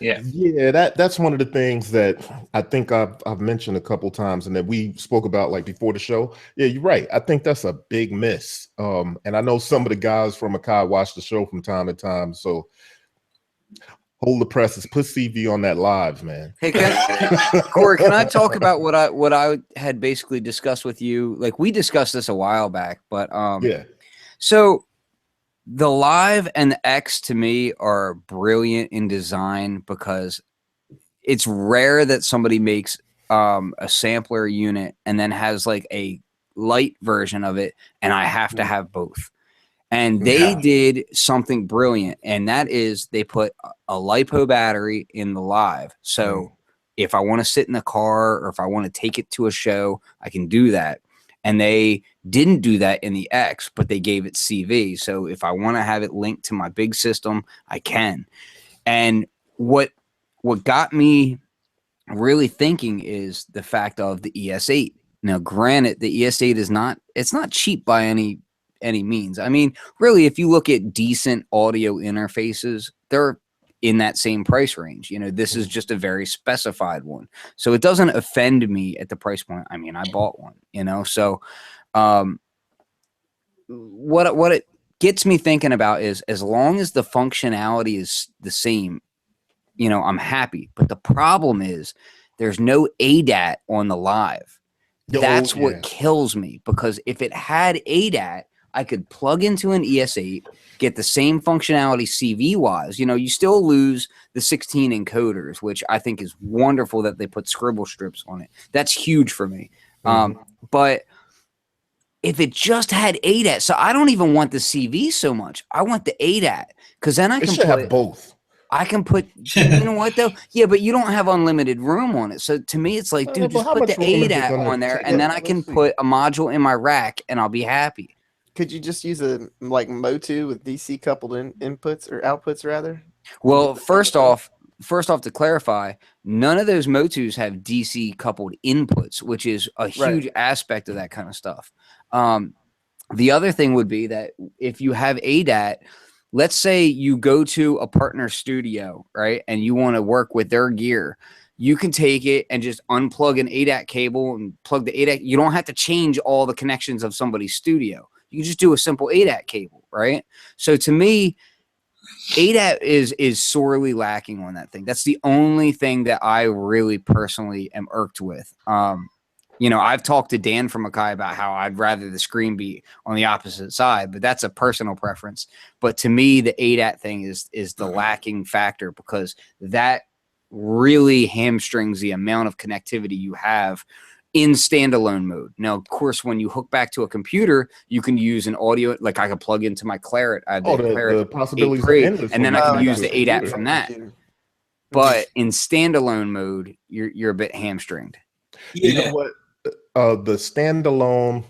Yeah, that's one of the things that I think I've mentioned a couple times and that we spoke about like before the show. Yeah, you're right. I think that's a big miss. And I know some of the guys from Akai watch the show from time to time. So hold the presses, put CV on that live, man. Hey, Corey, can I talk about what I had basically discussed with you? Like, we discussed this a while back, but yeah. So the Live and the X to me are brilliant in design because it's rare that somebody makes a sampler unit and then has like a light version of it, and I have to have both. And they did something brilliant, and that is they put a LiPo battery in the Live. So if I want to sit in the car or if I want to take it to a show, I can do that. And they didn't do that in the X, but they gave it CV. So if I want to have it linked to my big system, I can. And what got me really thinking is the fact of the ES8. Now, granted, the ES8 is not cheap by any means. I mean, really, if you look at decent audio interfaces, they're in that same price range. You know, this is just a very specified one. So it doesn't offend me at the price point. I mean, I bought one, you know, so what it gets me thinking about is as long as the functionality is the same, you know, I'm happy. But the problem is there's no ADAT on the Live. That's what kills me, because if it had ADAT, I could plug into an ES8, get the same functionality CV wise. You know, you still lose the 16 encoders, which I think is wonderful that they put scribble strips on it. That's huge for me. But if it just had ADAT, so I don't even want the CV so much. I want the ADAT, because then I can have both. I can put, you know what though? Yeah, but you don't have unlimited room on it. So to me, it's like, dude, just put the ADAT on there, and then I can put a module in my rack, and I'll be happy. Could you just use a like Motu with DC coupled inputs or outputs rather? Well, first off, to clarify, none of those Motus have DC coupled inputs, which is a huge aspect of that kind of stuff. The other thing would be that if you have ADAT, let's say you go to a partner studio, right, and you want to work with their gear, you can take it and just unplug an ADAT cable and plug the ADAT. You don't have to change all the connections of somebody's studio. You just do a simple ADAT cable, right? So to me, ADAT is sorely lacking on that thing. That's the only thing that I really personally am irked with. You know, I've talked to Dan from Akai about how I'd rather the screen be on the opposite side, but that's a personal preference. But to me, the ADAT thing is the lacking factor, because that really hamstrings the amount of connectivity you have in standalone mode. Now, of course, when you hook back to a computer, you can use an audio, like I could plug into my Claret. The possibilities Pre, are endless, and then I can use the ADAT from that. But in standalone mode, you're a bit hamstringed. Yeah. You know what? The standalone,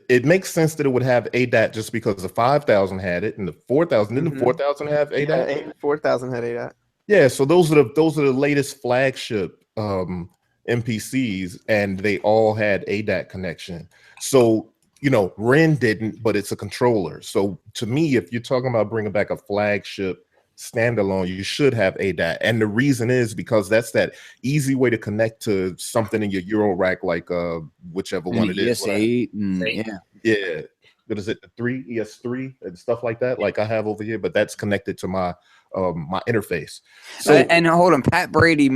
it makes sense that it would have ADAT just because the 5000 had it and the 4000. Didn't the 4000 have ADAT? Yeah, 4000 had ADAT. Yeah, so those are the latest flagship MPCs, and they all had ADAT connection. So, you know, Ren didn't, but it's a controller. So to me, if you're talking about bringing back a flagship standalone, you should have ADAT. And the reason is because that's that easy way to connect to something in your Eurorack, like whichever one it is. ES8, yeah. What is it? The ES3 and stuff like that, like I have over here, but that's connected to my my interface. So and hold on, Pat Brady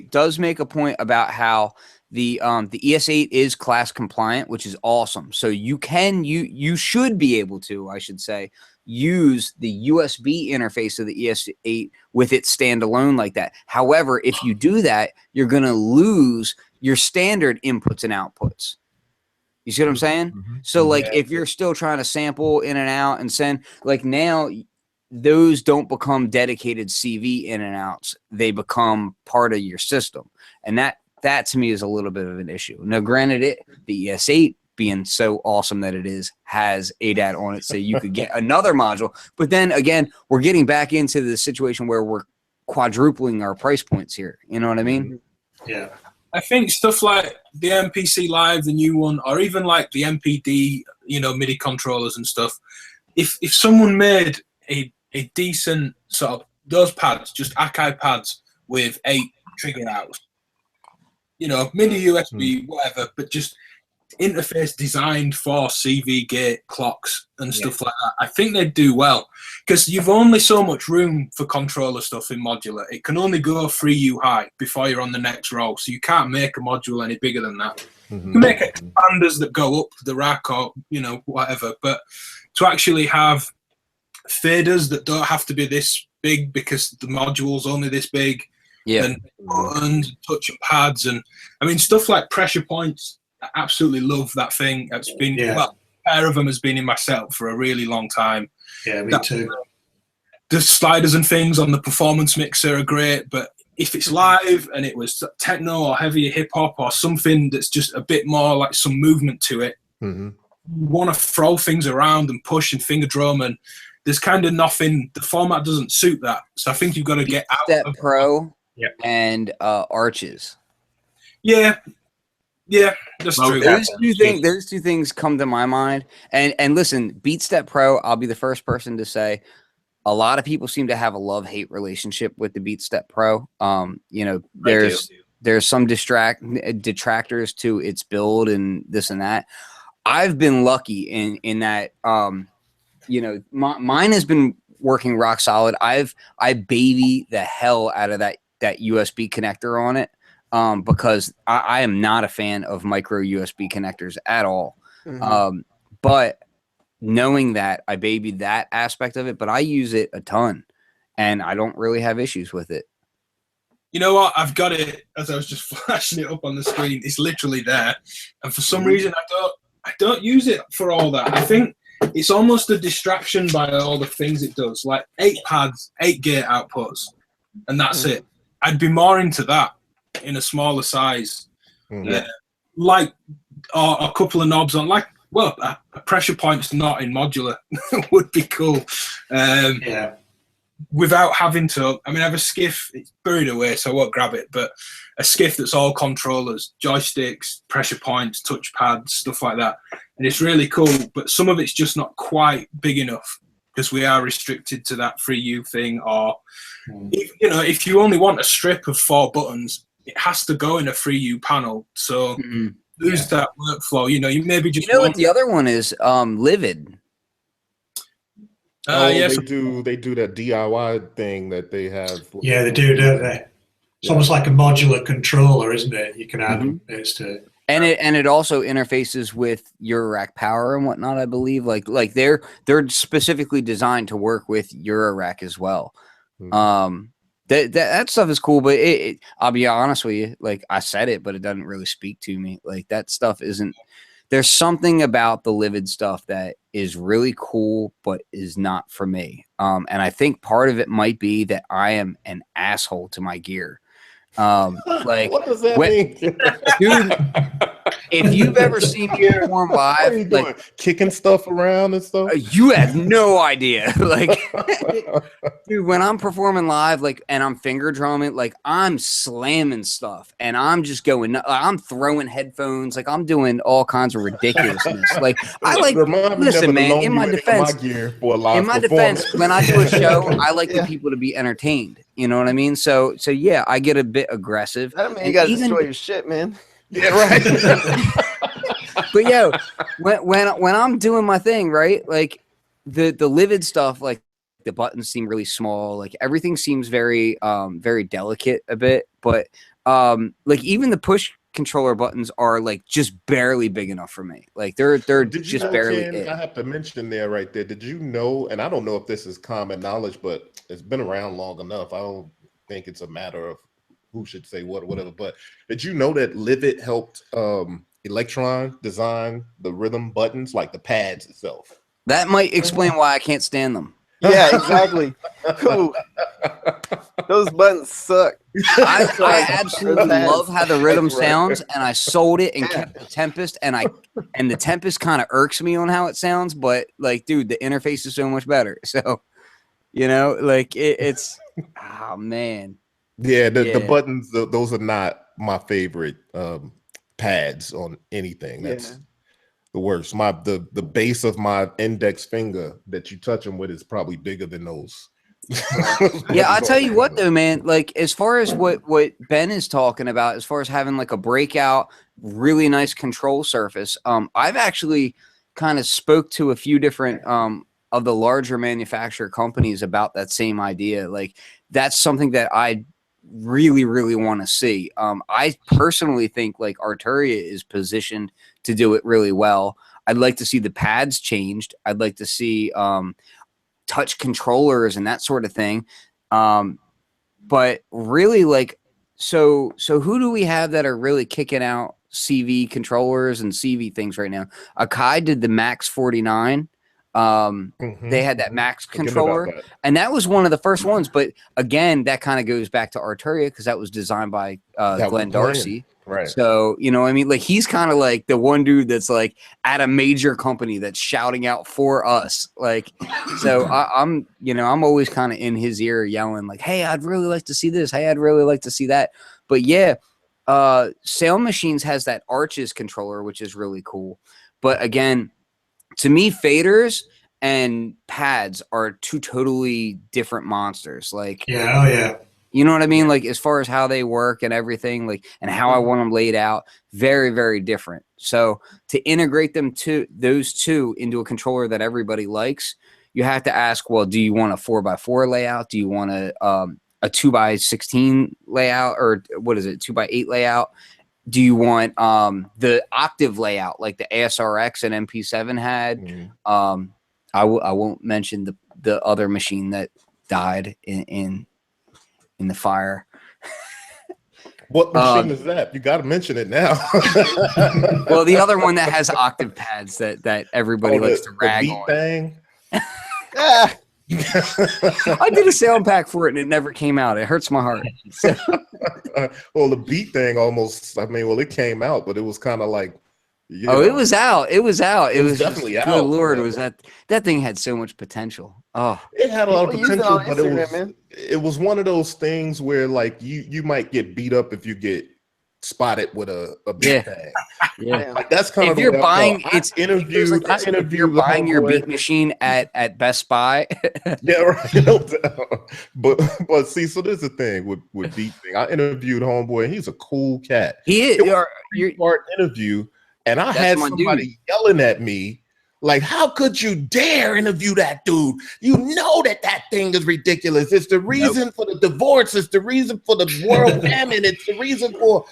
does make a point about how the ES8 is class compliant, which is awesome. So you should be able to, I should say, use the USB interface of the ES8 with it standalone like that. However, if you do that, you're going to lose your standard inputs and outputs. You see what I'm saying? So like if you're still trying to sample in and out and send, like now those don't become dedicated CV in and outs. They become part of your system. And that to me is a little bit of an issue. Now, granted, the ES8 being so awesome that it is, has ADAT on it, so you could get another module. But then again, we're getting back into the situation where we're quadrupling our price points here. You know what I mean? Yeah. I think stuff like the MPC Live, the new one, or even like the MPD, MIDI controllers and stuff. If someone made a decent sort of those pads, just Akai pads with 8 trigger outs, MIDI, USB, whatever, but just interface designed for CV gate clocks and stuff like that, I think they'd do well, because you've only so much room for controller stuff in modular. It can only go 3U high before you're on the next row, so you can't make a module any bigger than that. You can make expanders that go up the rack or whatever, but to actually have faders that don't have to be this big because the module's only this big, and buttons, touch and pads, and I mean stuff like pressure points. I absolutely love that thing. It's been well, a pair of them has been in my set for a really long time. Yeah, me too. The sliders and things on the performance mixer are great, but if it's live and it was techno or heavier hip hop or something that's just a bit more like some movement to it, you want to throw things around and push and finger drum, and there's kind of nothing. The format doesn't suit that, so I think you've got to get out. Beatppl Pro and Arches. Yeah, that's true. Those two things come to my mind. And listen, Beatppl Pro, I'll be the first person to say, a lot of people seem to have a love-hate relationship with the Beatppl Pro. There's some detractors to its build and this and that. I've been lucky in that mine has been working rock solid. I baby the hell out of that USB connector on it. Because I am not a fan of micro USB connectors at all. But knowing that, I baby that aspect of it, but I use it a ton and I don't really have issues with it. You know what? I've got it, as I was just flashing it up on the screen. It's literally there. And for some reason, I don't use it for all that. I think it's almost a distraction by all the things it does, like 8 pads, 8 gate outputs, and that's it. I'd be more into that in a smaller size, like a couple of knobs on, like a pressure point's not in modular would be cool. Without having to, I mean, I have a skiff, it's buried away, so I won't grab it, but a skiff that's all controllers, joysticks, pressure points, touch pads, stuff like that, and it's really cool. But some of it's just not quite big enough because we are restricted to that 3U thing, or if you only want a strip of 4 buttons, it has to go in a 3U panel, so lose that workflow. You maybe just what the other one is, Livid. They do that DIY thing that they have. Yeah, they do, don't they? It's almost like a modular controller, isn't it? You can add bits to it. And it also interfaces with Eurorack power and whatnot, I believe. Like they're specifically designed to work with Eurorack as well. That stuff is cool, but I'll be honest with you, like I said it, but it doesn't really speak to me. Like that stuff isn't. There's something about the Livid stuff that is really cool, but is not for me. And I think part of it might be that I am an asshole to my gear. Like what does that mean, dude? If you've ever seen me perform live, like kicking stuff around and stuff, you have no idea. Like, dude, when I'm performing live, like, and I'm finger drumming, like, I'm slamming stuff, and I'm just going. I'm throwing headphones, like, I'm doing all kinds of ridiculousness. Like, I like. Listen, man. In my defense, when I do a show, I like the people to be entertained. You know what I mean? So yeah, I get a bit aggressive. I mean, you gotta destroy your shit, man. Yeah, right. But yo, when I'm doing my thing, right? Like the Livid stuff, like the buttons seem really small. Like everything seems very very delicate a bit. But like even the push controller buttons are like just barely big enough for me. Like they're just barely. Ken, I have to mention there right there. Did you know? And I don't know if this is common knowledge, but it's been around long enough. I don't think it's a matter of who should say what or whatever. But did you know that Livid helped Electron design the rhythm buttons, like the pads itself? That might explain why I can't stand them. Yeah, exactly. Ooh. Those buttons suck. I absolutely That's love how the rhythm right. sounds, and I sold it and Yeah. kept the Tempest, and the Tempest kind of irks me on how it sounds, but like, dude, the interface is so much better. So, like it's oh man. Yeah, the Yeah. buttons, those are not my favorite pads on anything. That's the worst. The base of my index finger that you touch them with is probably bigger than those. Yeah, I'll tell you what though, man, like as far as what Ben is talking about, as far as having like a breakout, really nice control surface, I've actually kind of spoke to a few different of the larger manufacturer companies about that same idea. Like that's something that I really, really want to see. I personally think like Arturia is positioned to do it really well. I'd like to see the pads changed. I'd like to see touch controllers and that sort of thing. But really, like, so who do we have that are really kicking out CV controllers and CV things right now? Akai did the Max 49. They had that Max controller, and that was one of the first ones. But again, that kind of goes back to Arturia because that was designed by Glenn Darcy. Right. So, I mean, like he's kind of like the one dude that's like at a major company that's shouting out for us. Like, so I'm always kind of in his ear yelling like, hey, I'd really like to see this. Hey, I'd really like to see that. But yeah, Sound Machines has that Arches controller, which is really cool. But again, to me, faders and pads are two totally different monsters. Like, Yeah, oh yeah. you know what I mean? Like as far as how they work and everything, like, and how I want them laid out, very, very different. So to integrate those two into a controller that everybody likes, you have to ask, well, do you want a 4x4 layout? Do you want a 2x16 layout, or what is it? 2x8 layout? Do you want the octave layout like the ASRX and MP7 had? I won't mention the other machine that died in the fire. What machine is that? You got to mention it now. Well, the other one that has octave pads that everybody likes to rag on. Thing. I did a sound pack for it and it never came out. It hurts my heart. So. Well, the beat thing almost, it came out, but it was kind of like, it was out. It was out. It was definitely just, out. Good Lord, was that thing had so much potential. Oh, it had a lot of potential, but Instagram, it was one of those things where like you might get beat up if you get spotted with a beat tag. Yeah. Like that's kind of if you're buying if you're buying your beat machine at Best Buy. Yeah, right. but see, so there's the thing with beat thing. I interviewed homeboy, and he's a cool cat. He is. It was a smart interview, and I had somebody yelling at me. Like, how could you dare interview that dude? You know that thing is ridiculous. It's the reason for the divorce. It's the reason for the world famine. It's the reason for,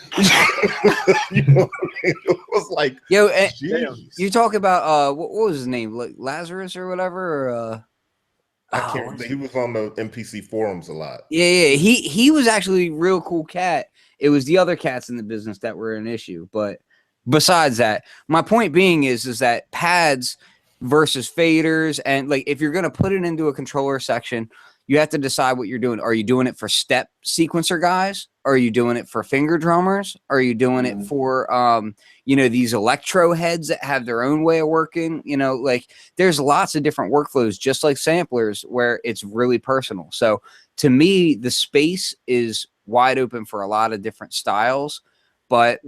it was like, yo, you talk about, what was his name? Like Lazarus or whatever? Or, I can't remember. He was on the MPC forums a lot. Yeah. He was actually a real cool cat. It was the other cats in the business that were an issue, but besides that, my point being is that pads versus faders, and like if you're going to put it into a controller section, you have to decide what you're doing. Are you doing it for step sequencer guys? Are you doing it for finger drummers? Are you doing it for these electro heads that have their own way of working? Like there's lots of different workflows, just like samplers, where it's really personal. So to me, the space is wide open for a lot of different styles, but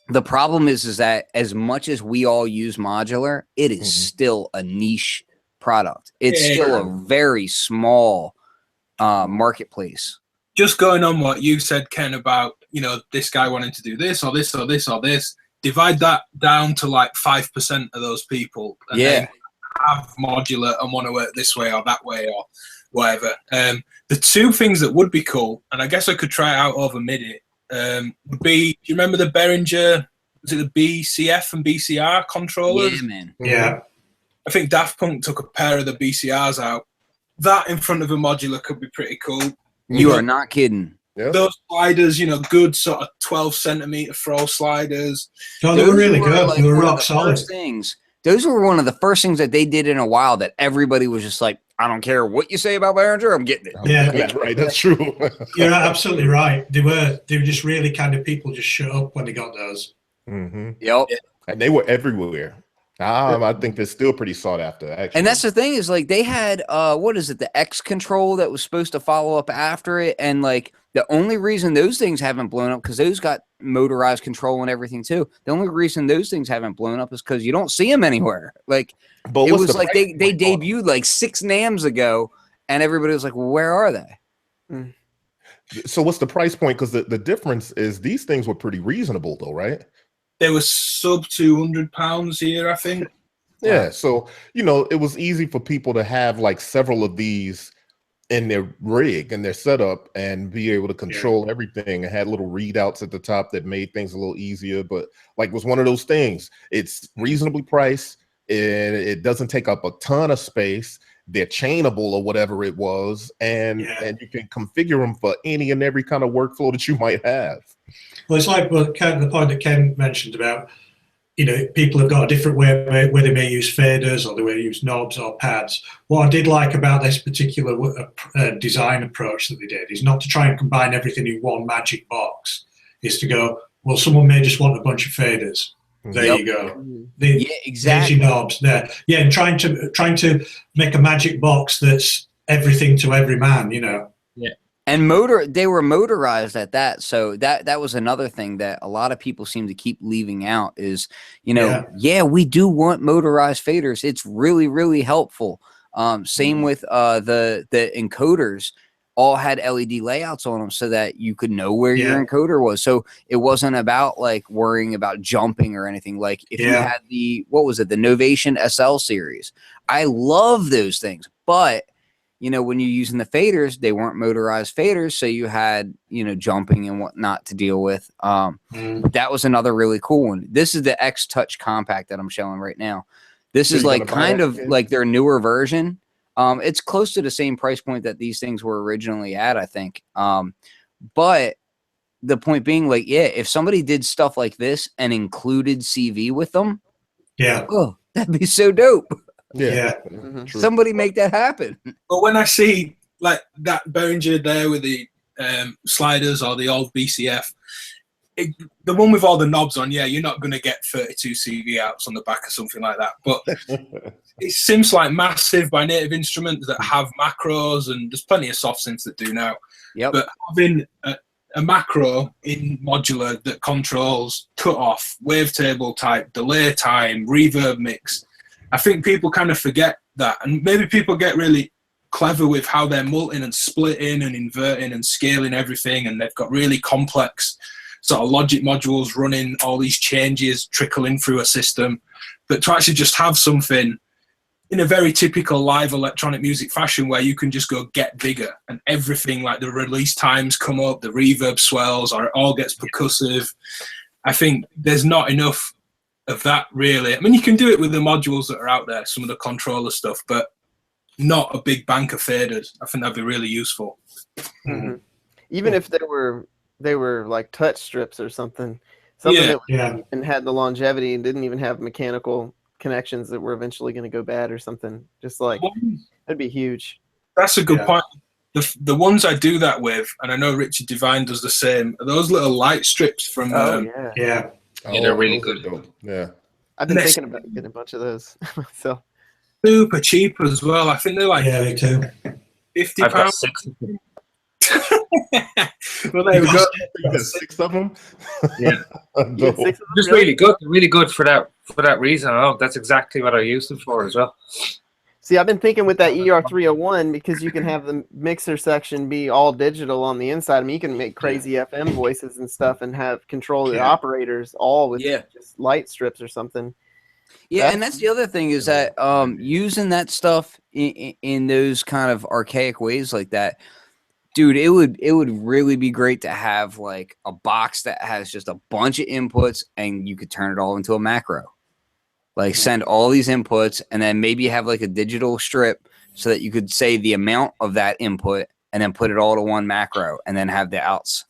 the problem is that as much as we all use modular, it is still a niche product. It's still a very small marketplace. Just going on what you said, Ken, about, this guy wanting to do this or this or this or this, divide that down to like 5% of those people. And then have modular and want to work this way or that way or whatever. The two things that would be cool, and I guess I could try it out over MIDI, would be, do you remember the Behringer, was it the BCF and BCR controllers? Yeah, man. Yeah. I think Daft Punk took a pair of the BCRs out. That in front of a modular could be pretty cool. You are not kidding. Yeah. Those sliders, good sort of 12 centimeter throw sliders. No, they were really good. Like they were one of rock the solid. first things. Those were one of the first things that they did in a while that everybody was just like, I don't care what you say about Behringer, I'm getting it. Yeah. That's right. That's true. You're absolutely right. They were just really kind of people just shut up when they got those. Mm-hmm. Yep. And they were everywhere. I think they're still pretty sought after, actually. And that's the thing is like they had what is it, the X control that was supposed to follow up after it, and like the only reason those things haven't blown up because those got motorized control and everything too. The only reason those things haven't blown up is because you don't see them anywhere. Like But it what's was the like price they point? debuted like 6 NAMs ago, and everybody was like, well, where are they? So what's the price point? Because the difference is these things were pretty reasonable, though, right? They were sub £200 here, I think. Yeah. So, it was easy for people to have like several of these in their rig and their setup and be able to control everything. It had little readouts at the top that made things a little easier, but like it was one of those things. It's reasonably priced and it doesn't take up a ton of space. They're chainable or whatever it was, and you can configure them for any and every kind of workflow that you might have. Well, it's like kind of the point that Ken mentioned about, people have got a different way where they may use faders or they may use knobs or pads. What I did like about this particular design approach that they did is not to try and combine everything in one magic box. Is to go, well, someone may just want a bunch of faders. There you go. Exactly. There's your knobs there. Yeah, and trying to make a magic box that's everything to every man, Yeah. And they were motorized at that. So that was another thing that a lot of people seem to keep leaving out is, we do want motorized faders. It's really, really helpful. Same with the encoders all had LED layouts on them so that you could know where your encoder was. So it wasn't about like worrying about jumping or anything. Like if you had the Novation SL series, I love those things, but when you're using the faders, they weren't motorized faders. So you had, jumping and whatnot to deal with. That was another really cool one. This is the X Touch Compact that I'm showing right now. This is like kind of like their newer version. It's close to the same price point that these things were originally at, I think. But the point being, like, if somebody did stuff like this and included CV with them, that'd be so dope. Somebody make that happen. But when I see like that Behringer there with the sliders or the old BCF, the one with all the knobs on, you're not going to get 32 CV outs on the back or something like that. But it seems like massive by Native Instruments that have macros, and there's plenty of soft synths that do now. But having a macro in modular that controls cutoff, wavetable type, delay time, reverb mix, I think people kind of forget that. And maybe people get really clever with how they're multing and splitting and inverting and scaling everything, and they've got really complex sort of logic modules running all these changes trickling through a system. But to actually just have something in a very typical live electronic music fashion where you can just go get bigger and everything, like the release times come up, the reverb swells, or it all gets percussive. I think there's not enough of that really. I mean, you can do it with the modules that are out there, some of the controller stuff, but not a big bank of faders. I think that'd be really useful. Even if they were like touch strips or something that and had the longevity and didn't even have mechanical connections that were eventually going to go bad or something. Just like that'd be huge. That's a good point. The ones I do that with, and I know Richard Devine does the same, are those little light strips from they're really good. I've been thinking about getting a bunch of those myself. Super cheap as well. I think they're like me too. £50. I've got 6. Well, there we go. You got 6 of them. Just really good. Really good for that reason. Oh, that's exactly what I used them for as well. See, I've been thinking with that ER301 because you can have the mixer section be all digital on the inside. I mean, you can make crazy FM voices and stuff and have control of the operators all with just light strips or something. And that's the other thing is that using that stuff in those kind of archaic ways like that, dude, it would really be great to have like a box that has just a bunch of inputs and you could turn it all into a macro. Like send all these inputs and then maybe have like a digital strip so that you could say the amount of that input and then put it all to one macro and then have the outs,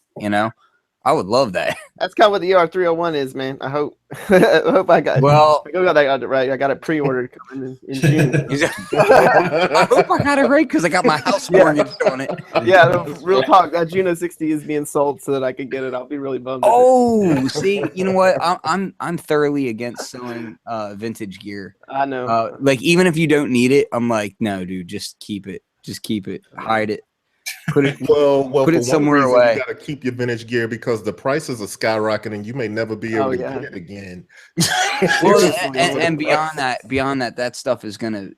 I would love that. That's kind of what the ER301 is, man. I hope. I hope I got. Well, I got that right. I got it pre-ordered coming in June. I hope I got it right because I got my house mortgaged on it. Yeah, real talk. That Juno 60 is being sold so that I can get it. I'll be really bummed. Oh, see, you know what? I'm thoroughly against selling vintage gear. I know. Like even if you don't need it, I'm like, no, dude, just keep it. Just keep it. Hide it. Put it put it somewhere away. You got to keep your vintage gear because the prices are skyrocketing. You may never be able to get it again. Well, and beyond that stuff is gonna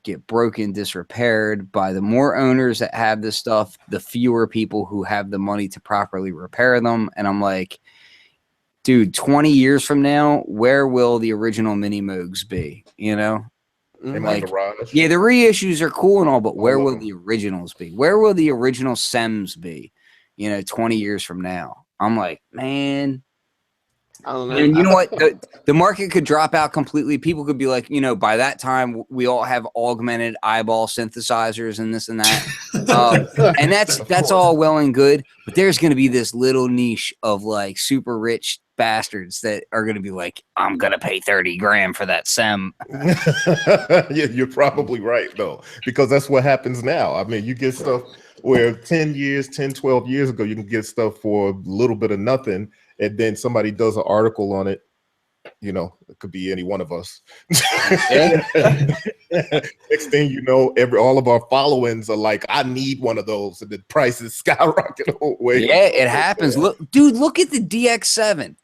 get broken, disrepaired by the more owners that have this stuff, the fewer people who have the money to properly repair them. And I'm like, dude, 20 years from now, where will the original mini Moogs be? You know? Like, yeah, the reissues are cool and all, but where will the originals be? Where will the original SEMs be? 20 years from now. I'm like, man. I don't know. And you know what? The market could drop out completely. People could be like, by that time we all have augmented eyeball synthesizers and this and that. And that's all well and good, but there's going to be this little niche of like super rich bastards that are going to be like, I'm going to pay 30 grand for that SEM. Yeah, you're probably right though, because that's what happens now. I mean, you get stuff where 10, 12 years ago, you can get stuff for a little bit of nothing. And then somebody does an article on it. It could be any one of us. Next thing you know, all of our followings are like, I need one of those, and the price is skyrocketing away. Yeah, it happens. Look at the DX7.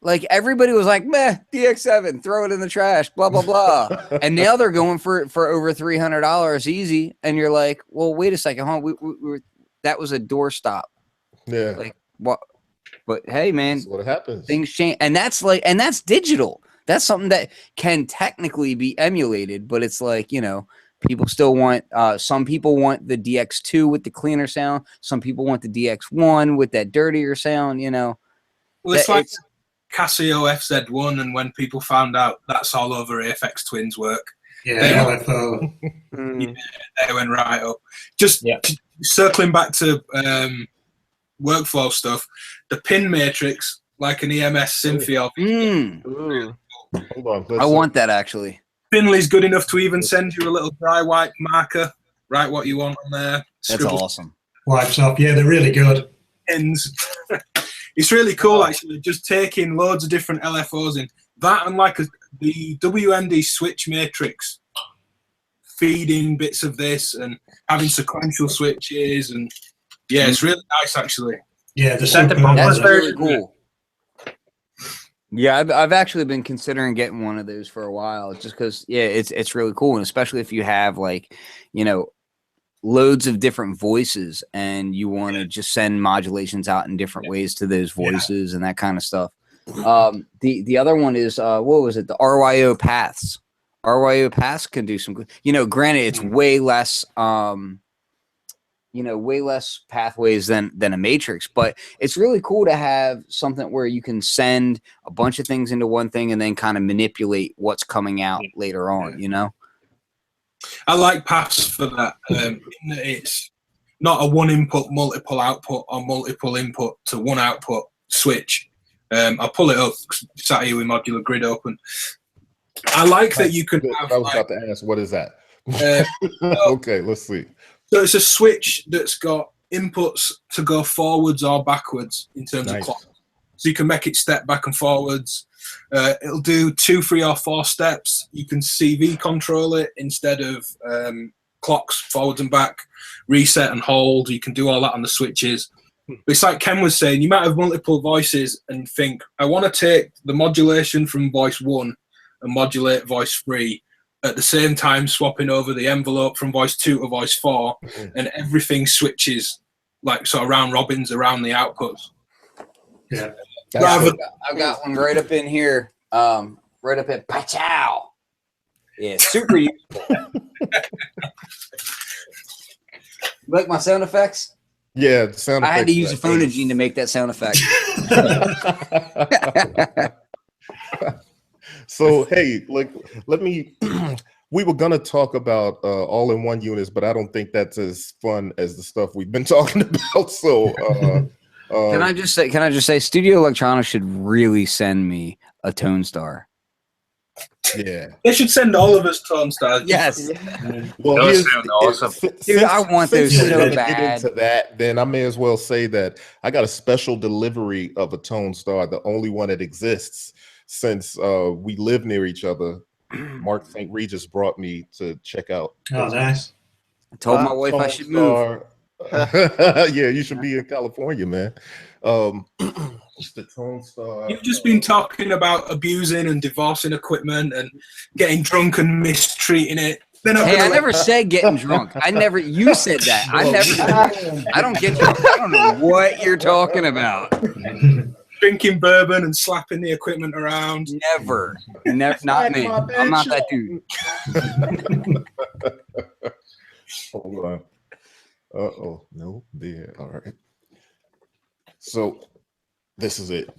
Like everybody was like, meh, DX7, throw it in the trash, blah blah blah. And now they're going for over $300 easy. And you're like, well, wait a second, huh? We that was a doorstop. Yeah. Like what? But hey, man, that's what happens. Things change, and that's digital. That's something that can technically be emulated, but it's like, people still want. Some people want the DX2 with the cleaner sound. Some people want the DX1 with that dirtier sound. Well, it's like Casio FZ1, and when people found out that's all over AFX Twins' work, they went right up. Just circling back to workflow stuff, the pin matrix, like an EMS Synthia. Hold on, I want that actually. Finley's good enough to even send you a little dry wipe marker. Write what you want on there. That's awesome. Wipes up. Yeah, they're really good. Ends. It's really cool, actually, just taking loads of different LFOs in. That and like the WMD switch matrix, feeding bits of this and having sequential switches. And yeah, it's really nice, actually. Yeah, that's very cool. Yeah, I've actually been considering getting one of those for a while, just because it's really cool, and especially if you have like, loads of different voices and you want to just send modulations out in different ways to those voices and that kind of stuff. The other one is what was it? The RYO paths. RYO paths can do some good. Granted, it's way less. Way less pathways than a matrix, but it's really cool to have something where you can send a bunch of things into one thing and then kind of manipulate what's coming out later on, I like paths for that. It's not a one input, multiple output or multiple input to one output switch. I'll pull it up, sat here with Modular Grid open. I like that you can have. I was about to ask, what is that? Okay, let's see. So it's a switch that's got inputs to go forwards or backwards in terms of clock. So you can make it step back and forwards. It'll do 2, 3, or 4 steps. You can CV control it instead of clocks forwards and back, reset and hold. You can do all that on the switches. But it's like Ken was saying, you might have multiple voices and think, I want to take the modulation from voice 1 and modulate voice 3. At the same time, swapping over the envelope from voice 2 to voice 4, and everything switches like sort of round robins around the outputs. Yeah, I've got one right up in here, right up at Pachow. Yeah, super useful. Like my sound effects? Yeah, the sound effects. I had to use a Phonogene to make that sound effect. So, hey, let me, we were going to talk about all-in-one units, but I don't think that's as fun as the stuff we've been talking about. So Can I just say, Studio Electronics should really send me a Tone Star. Yeah, They should send all of us Tone Stars. Yes. well, Those sound awesome. Dude, I want those since so we're gonna bad. Get into that, then I may as well say that I got a special delivery of a Tone Star, the only one that exists since we live near each other. Mark St. Regis brought me to check out. Oh, nice. I told my wife I should move. Yeah, you should be in California, man. It's the Tone Star. You've just been talking about abusing and divorcing equipment and getting drunk and mistreating it. Hey, I never said getting drunk. You said that. I don't get drunk. I don't know what you're talking about. Drinking bourbon and slapping the equipment around. Never, not me. I'm not that dude. Hold on. No, there. All right. So this is it.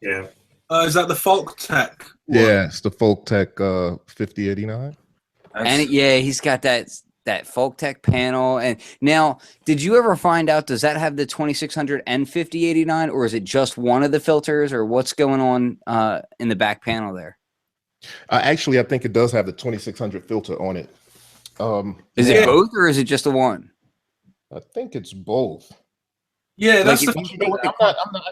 Yeah. Is that the Tech? Yeah, it's the Tech 5089. And he's got that Tech panel. And now, did you ever find out, does that have the 2600 and 5089, or is it just one of the filters, or what's going on in the back panel there? Actually, I think it does have the 2600 filter on it. Is it both, or is it just the one? I think it's both. Yeah, that's I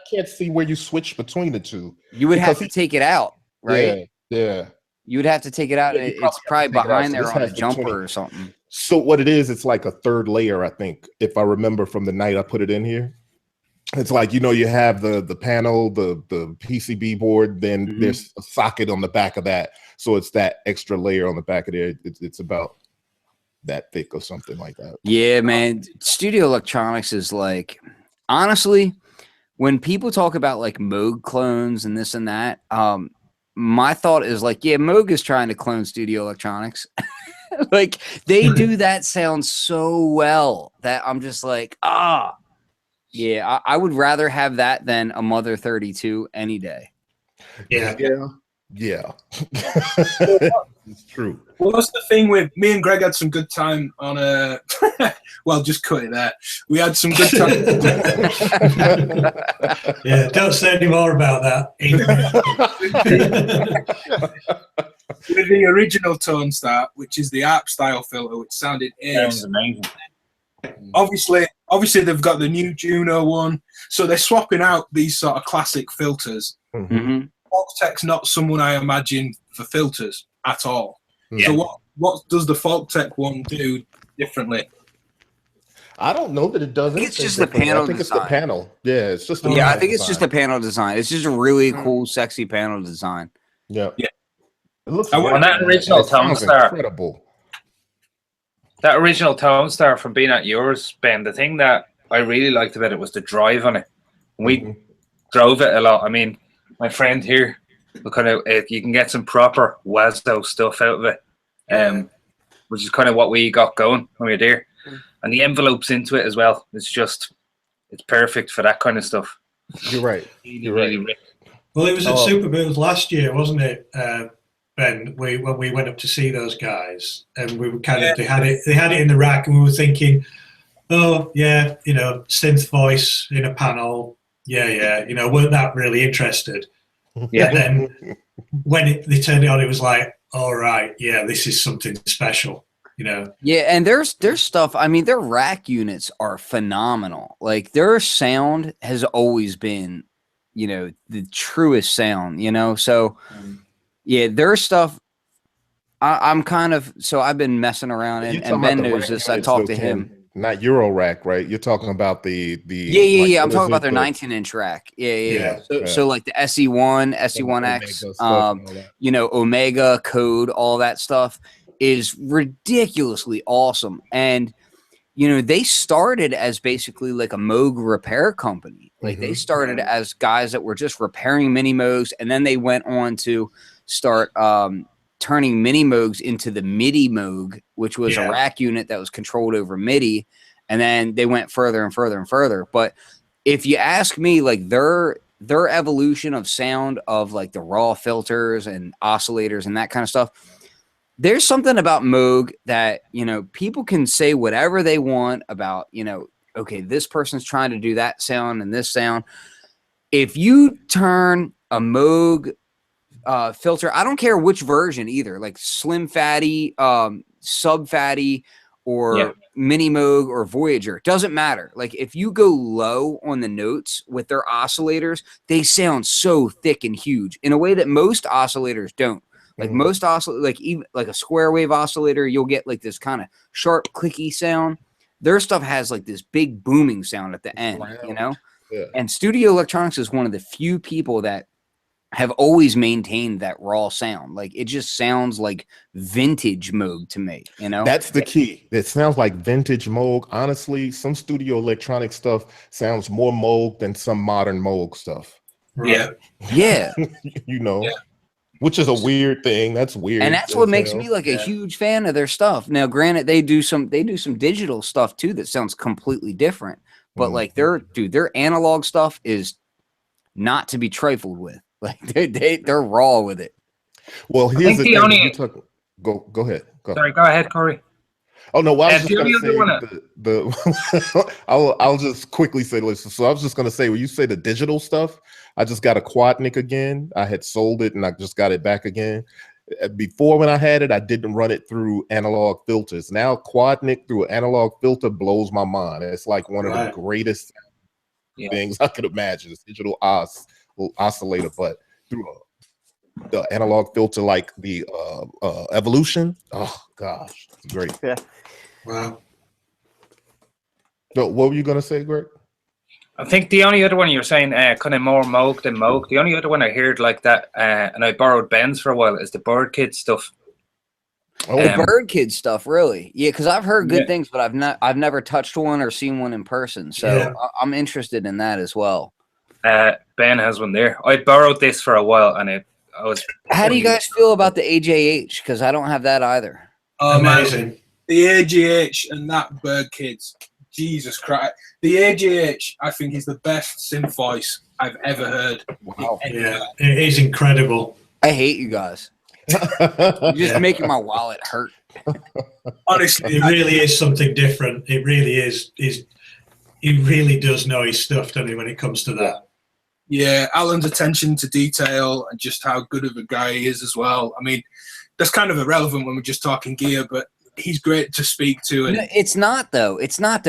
can't see where you switch between the two. You would have to take it out, right? Yeah. You would have to take it out. Yeah, it's probably behind there on a the jumper or something. So what it is, it's like a third layer, I think, if I remember from the night I put it in here. It's like, you have the panel, the PCB board, then there's a socket on the back of that. So it's that extra layer on the back of there. It's about that thick or something like that. Yeah, man. Studio Electronics is like, honestly, when people talk about like Moog clones and this and that, my thought is like, yeah, Moog is trying to clone Studio Electronics. Like, they do that sound so well that I'm just like, yeah, I would rather have that than a Mother 32 any day. Yeah. It's true. Well, that's the thing with me and Greg had some good time on a. Well, just cut it there. We had some good time. Yeah, don't say any more about that. With the original Tone Star, which is the ARP style filter, which sounded amazing. Obviously, they've got the new Juno one, so they're swapping out these sort of classic filters. Bboytech's not someone I imagine for filters at all. Yeah. So what does the Bboytech one do differently? I don't know that it does. It's just the panel. I think it's the panel. Yeah, it's just. I think it's just the panel design. It's just a really cool, sexy panel design. Yeah. It looks. On that original Tone Star, incredible. That original Tone Star from being at yours, Ben. The thing that I really liked about it was the drive on it. We drove it a lot. I mean, my friend here, you can get some proper Wazdo stuff out of it, which is kind of what we got going when we were there. And the envelopes into it as well. It's perfect for that kind of stuff. You're right. Really rich. Well, it was at Super Booth last year, wasn't it, Ben? When we went up to see those guys, and we were they had it in the rack, and we were thinking, oh yeah, synth voice in a panel, yeah, weren't that really interested. Yeah. And then when they turned it on, it was like, all right, yeah, this is something special. Yeah, and there's stuff. I mean, their rack units are phenomenal. Like, their sound has always been, the truest sound. So yeah, their stuff. I'm kind of I've been messing around, and Ben knows this. I talked to him. Not Eurorack, right? You're talking about the Yeah. I'm talking about their 19-inch rack. Yeah. So like the SE1, SE1X, Omega Code, all that stuff is ridiculously awesome. And they started as basically like a Moog repair company. Like they started as guys that were just repairing mini Moogs, and then they went on to start turning mini Moogs into the MIDI Moog, which was a rack unit that was controlled over MIDI, and then they went further and further and further. But if you ask me, like their evolution of sound of like the raw filters and oscillators and that kind of stuff, there's something about Moog that, people can say whatever they want about, okay, this person's trying to do that sound and this sound. If you turn a Moog filter, I don't care which version either, like Slim Fatty, Sub Fatty, or Mini Moog or Voyager, doesn't matter. Like if you go low on the notes with their oscillators, they sound so thick and huge in a way that most oscillators don't. Like most like even like a square wave oscillator, you'll get like this kind of sharp clicky sound. Their stuff has like this big booming sound at the end, you know? Yeah. And Studio Electronics is one of the few people that have always maintained that raw sound. Like it just sounds like vintage Moog to me, you know? That's the key. It sounds like vintage Moog. Honestly, some Studio Electronic stuff sounds more Moog than some modern Moog stuff. Yeah. Yeah. You know, which is a weird thing. That's weird. And that's what makes me like a huge fan of their stuff. Now, granted, they do some digital stuff too that sounds completely different. But like their analog stuff is not to be trifled with. Like they're raw with it. Well, here's the thing. Go ahead. Sorry, go ahead, Corey. Oh no, well, I was just gonna say I'll just quickly say this. So I was just gonna say when you say the digital stuff, I just got a Quadnic again. I had sold it and I just got it back again. Before when I had it, I didn't run it through analog filters. Now Quadnic through an analog filter blows my mind. It's like one of the greatest things I could imagine. It's digital oscillator, but through the analog filter like the Evolution. Oh gosh, it's great. Yeah. Wow. So what were you gonna say, Greg? I think the only other one you're saying kind of more Moog than Moog. The only other one I heard like that, and I borrowed Ben's for a while, is the BirdKid stuff. Oh, the BirdKid stuff, really? Yeah, because I've heard good things, but I've never touched one or seen one in person. So I'm interested in that as well. Ben has one there. I borrowed this for a while, and I was. How do you guys feel about the AJH? Because I don't have that either. Oh, amazing. Man. The AJH and that BirdKid's. Jesus Christ. The AJH, I think, is the best synth voice I've ever heard. Wow. Yeah, it is incredible. I hate you guys. You're just making my wallet hurt. Honestly, it really is something different. It really is. He really does know his stuff, doesn't he, when it comes to that? Yeah, Alan's attention to detail and just how good of a guy he is as well. I mean, that's kind of irrelevant when we're just talking gear, but he's great to speak to. And it's not though,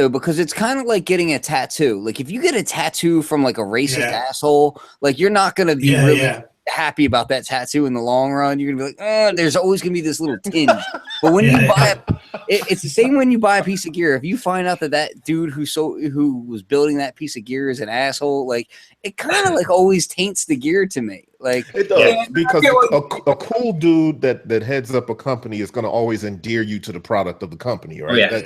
because it's kind of like getting a tattoo. Like if you get a tattoo from like a racist asshole, like you're not gonna be really happy about that tattoo in the long run. You're gonna be like, there's always gonna be this little tinge. But when you buy it's the same when you buy a piece of gear. If you find out that dude who was building that piece of gear is an asshole, like it kind of like always taints the gear to me. Like it does, because a cool dude that heads up a company is going to always endear you to the product of the company, right? Yeah.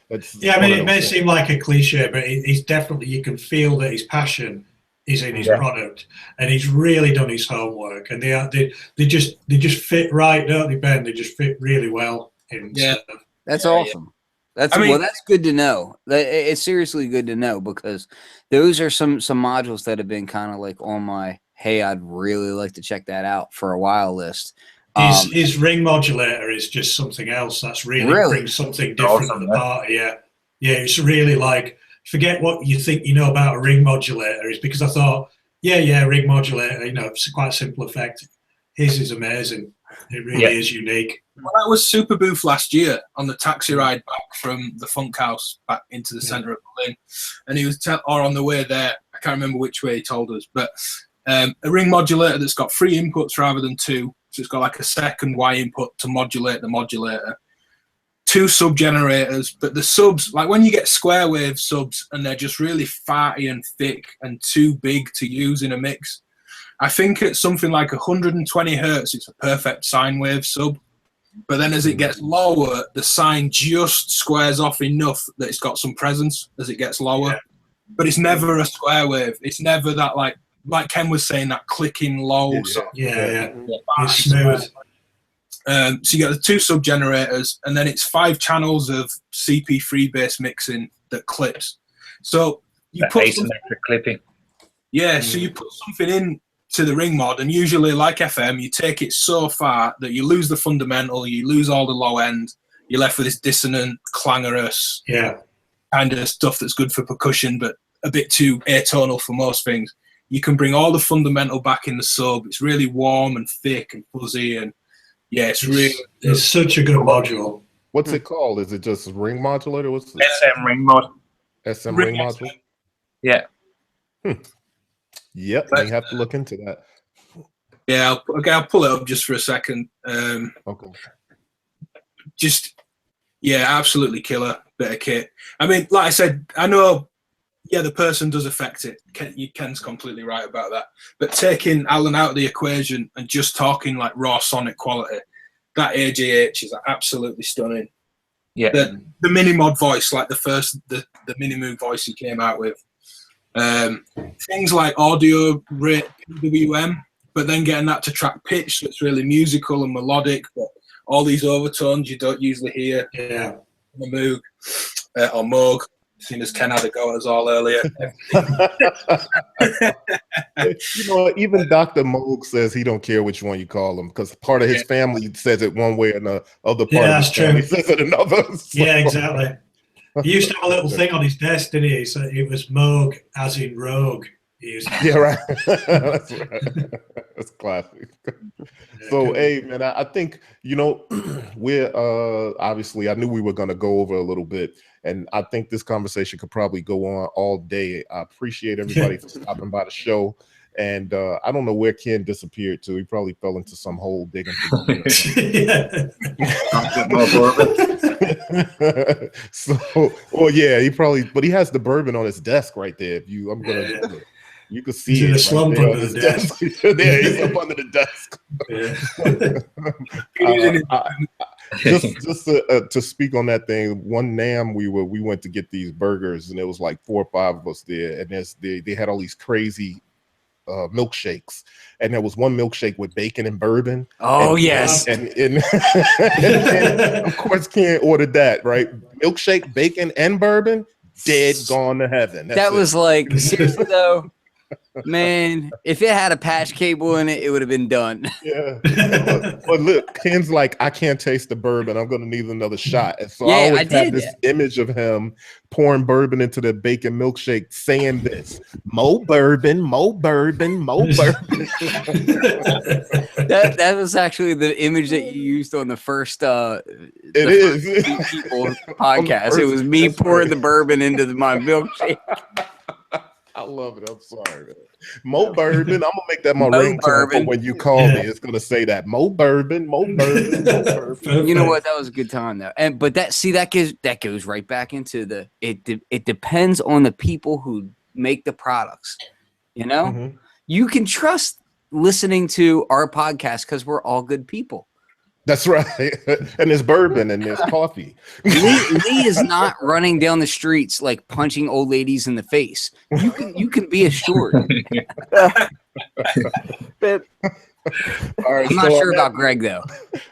That's I mean, it may seem like a cliche, but it's definitely, you can feel that his passion is in his product, and he's really done his homework, and they just fit right, don't they, Ben? They just fit really well in stuff. That's awesome. That's good to know. It's seriously good to know, because those are some modules that have been kind of like on my hey, I'd really like to check that out for a while list. His ring modulator is just something else. That's really brings something different to the party. Yeah, it's really like, forget what you think you know about a ring modulator. Is because I thought, ring modulator, it's quite a simple effect. His is amazing. It really is unique. Well, I was super booth last year on the taxi ride back from the Funk House back into the centre of Berlin, and he was or on the way there. I can't remember which way he told us, but a ring modulator that's got 3 inputs rather than 2, so it's got like a second Y input to modulate the modulator. 2 sub generators, but the subs, like when you get square wave subs and they're just really fatty and thick and too big to use in a mix, I think at something like 120 hertz, it's a perfect sine wave sub. But then as it gets lower, the sine just squares off enough that it's got some presence as it gets lower. Yeah. But it's never a square wave. It's never that, like Ken was saying, that clicking low. It's smooth. So you get the 2 sub generators, and then it's 5 channels of CP3 bass mixing that clips. So you put asymmetric clipping. Yeah, so you put something in to the ring mod, and usually, like FM, you take it so far that you lose the fundamental, you lose all the low end, you're left with this dissonant, clangorous. Yeah. kind of stuff that's good for percussion, but a bit too atonal for most things. You can bring all the fundamental back in the sub. It's really warm and thick and fuzzy, and yeah, it's such a good module. What's it called? Is it just ring modulator? What's the SM ring mod. SM ring module? Yeah. Yep, you have to look into that. Yeah, I'll pull it up just for a second. Okay. Just, yeah, absolutely killer bit of kit. I mean, like I said, I know, yeah, the person does affect it. Ken's completely right about that. But taking Alan out of the equation and just talking like raw sonic quality, that AJH is absolutely stunning. Yeah. The mini mod voice, like the mini moog voice he came out with. Things like audio rate PWM, but then getting that to track pitch, so it's really musical and melodic, but all these overtones you don't usually hear in the Moog or Moog, seeing as Ken had a go at us all earlier. You know, even Dr. Moog says he don't care which one you call him, because part of his family says it one way and the other part of his family says it another. So. Yeah, exactly. He used to have a little thing on his desk, didn't he? So it was Moog, as in rogue. Yeah, right. That's right. That's classic. So, hey, man, I think, you know, we're obviously, I knew we were going to go over a little bit, and I think this conversation could probably go on all day. I appreciate everybody for stopping by the show. And I don't know where Ken disappeared to. He probably fell into some hole digging. So, well, yeah, he probably, but he has the bourbon on his desk right there. If you, you can see he's in it. A slump right under the desk. There, he's up under the desk. Just to speak on that thing, one NAMM we went to get these burgers, and it was like 4 or 5 of us there, and they had all these crazy milkshakes, and there was one milkshake with bacon and bourbon. Oh, yes. And of course Ken ordered that, right? Milkshake, bacon, and bourbon. Dead, gone to heaven. That was like, seriously though, man, if it had a patch cable in it, it would have been done. Yeah. But look, Ken's like, I can't taste the bourbon. I'm going to need another shot. And so Yeah, I always I have did. this image of him pouring bourbon into the bacon milkshake, saying this, mo bourbon, mo bourbon, mo bourbon. That was actually the image that you used on the first It the is. first Beatppl podcast. It was me pouring the bourbon into my milkshake. I love it. I'm sorry, man. Mo bourbon. I'm gonna make that my Mo ringtone for bourbon. when you call me. It's gonna say that. Mo bourbon, mo bourbon, mo bourbon. You know what? That was a good time though. But that goes right back into it depends on the people who make the products. You know, Mhm. you can trust listening to our podcast because we're all good people. That's right. And there's bourbon and there's coffee. Lee is not running down the streets like punching old ladies in the face. You can be assured. But All right, I'm not sure about Greg though.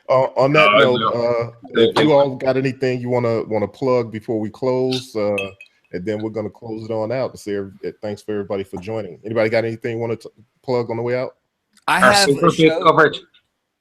On that note, if you all got anything you wanna plug before we close, and then we're gonna close it on out. Thanks for everybody for joining. Anybody got anything you want to plug on the way out? I Our have super a big show. coverage.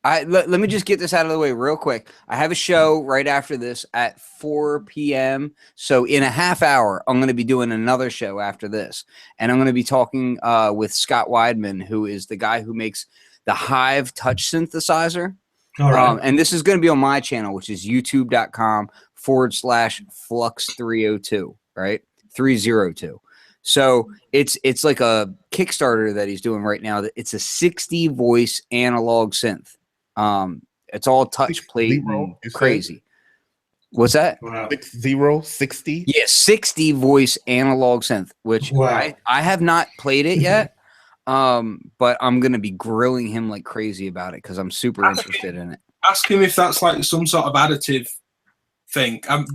Let me just get this out of the way real quick. I have a show right after this at 4 p.m. So in a half hour, I'm going to be doing another show after this. And I'm going to be talking with Scott Weidman, who is the guy who makes the Hive touch synthesizer. All right. And this is going to be on my channel, which is youtube.com/Flux302, right? 302. So it's like a Kickstarter that he's doing right now. It's a 60 voice analog synth. It's all touch plate and crazy. What's that? Wow. 60? Yeah, 60 voice analog synth, which Wow. I have not played it yet. But I'm gonna be grilling him like crazy about it because I'm super interested in it. Ask him if that's like some sort of additive thing. Soon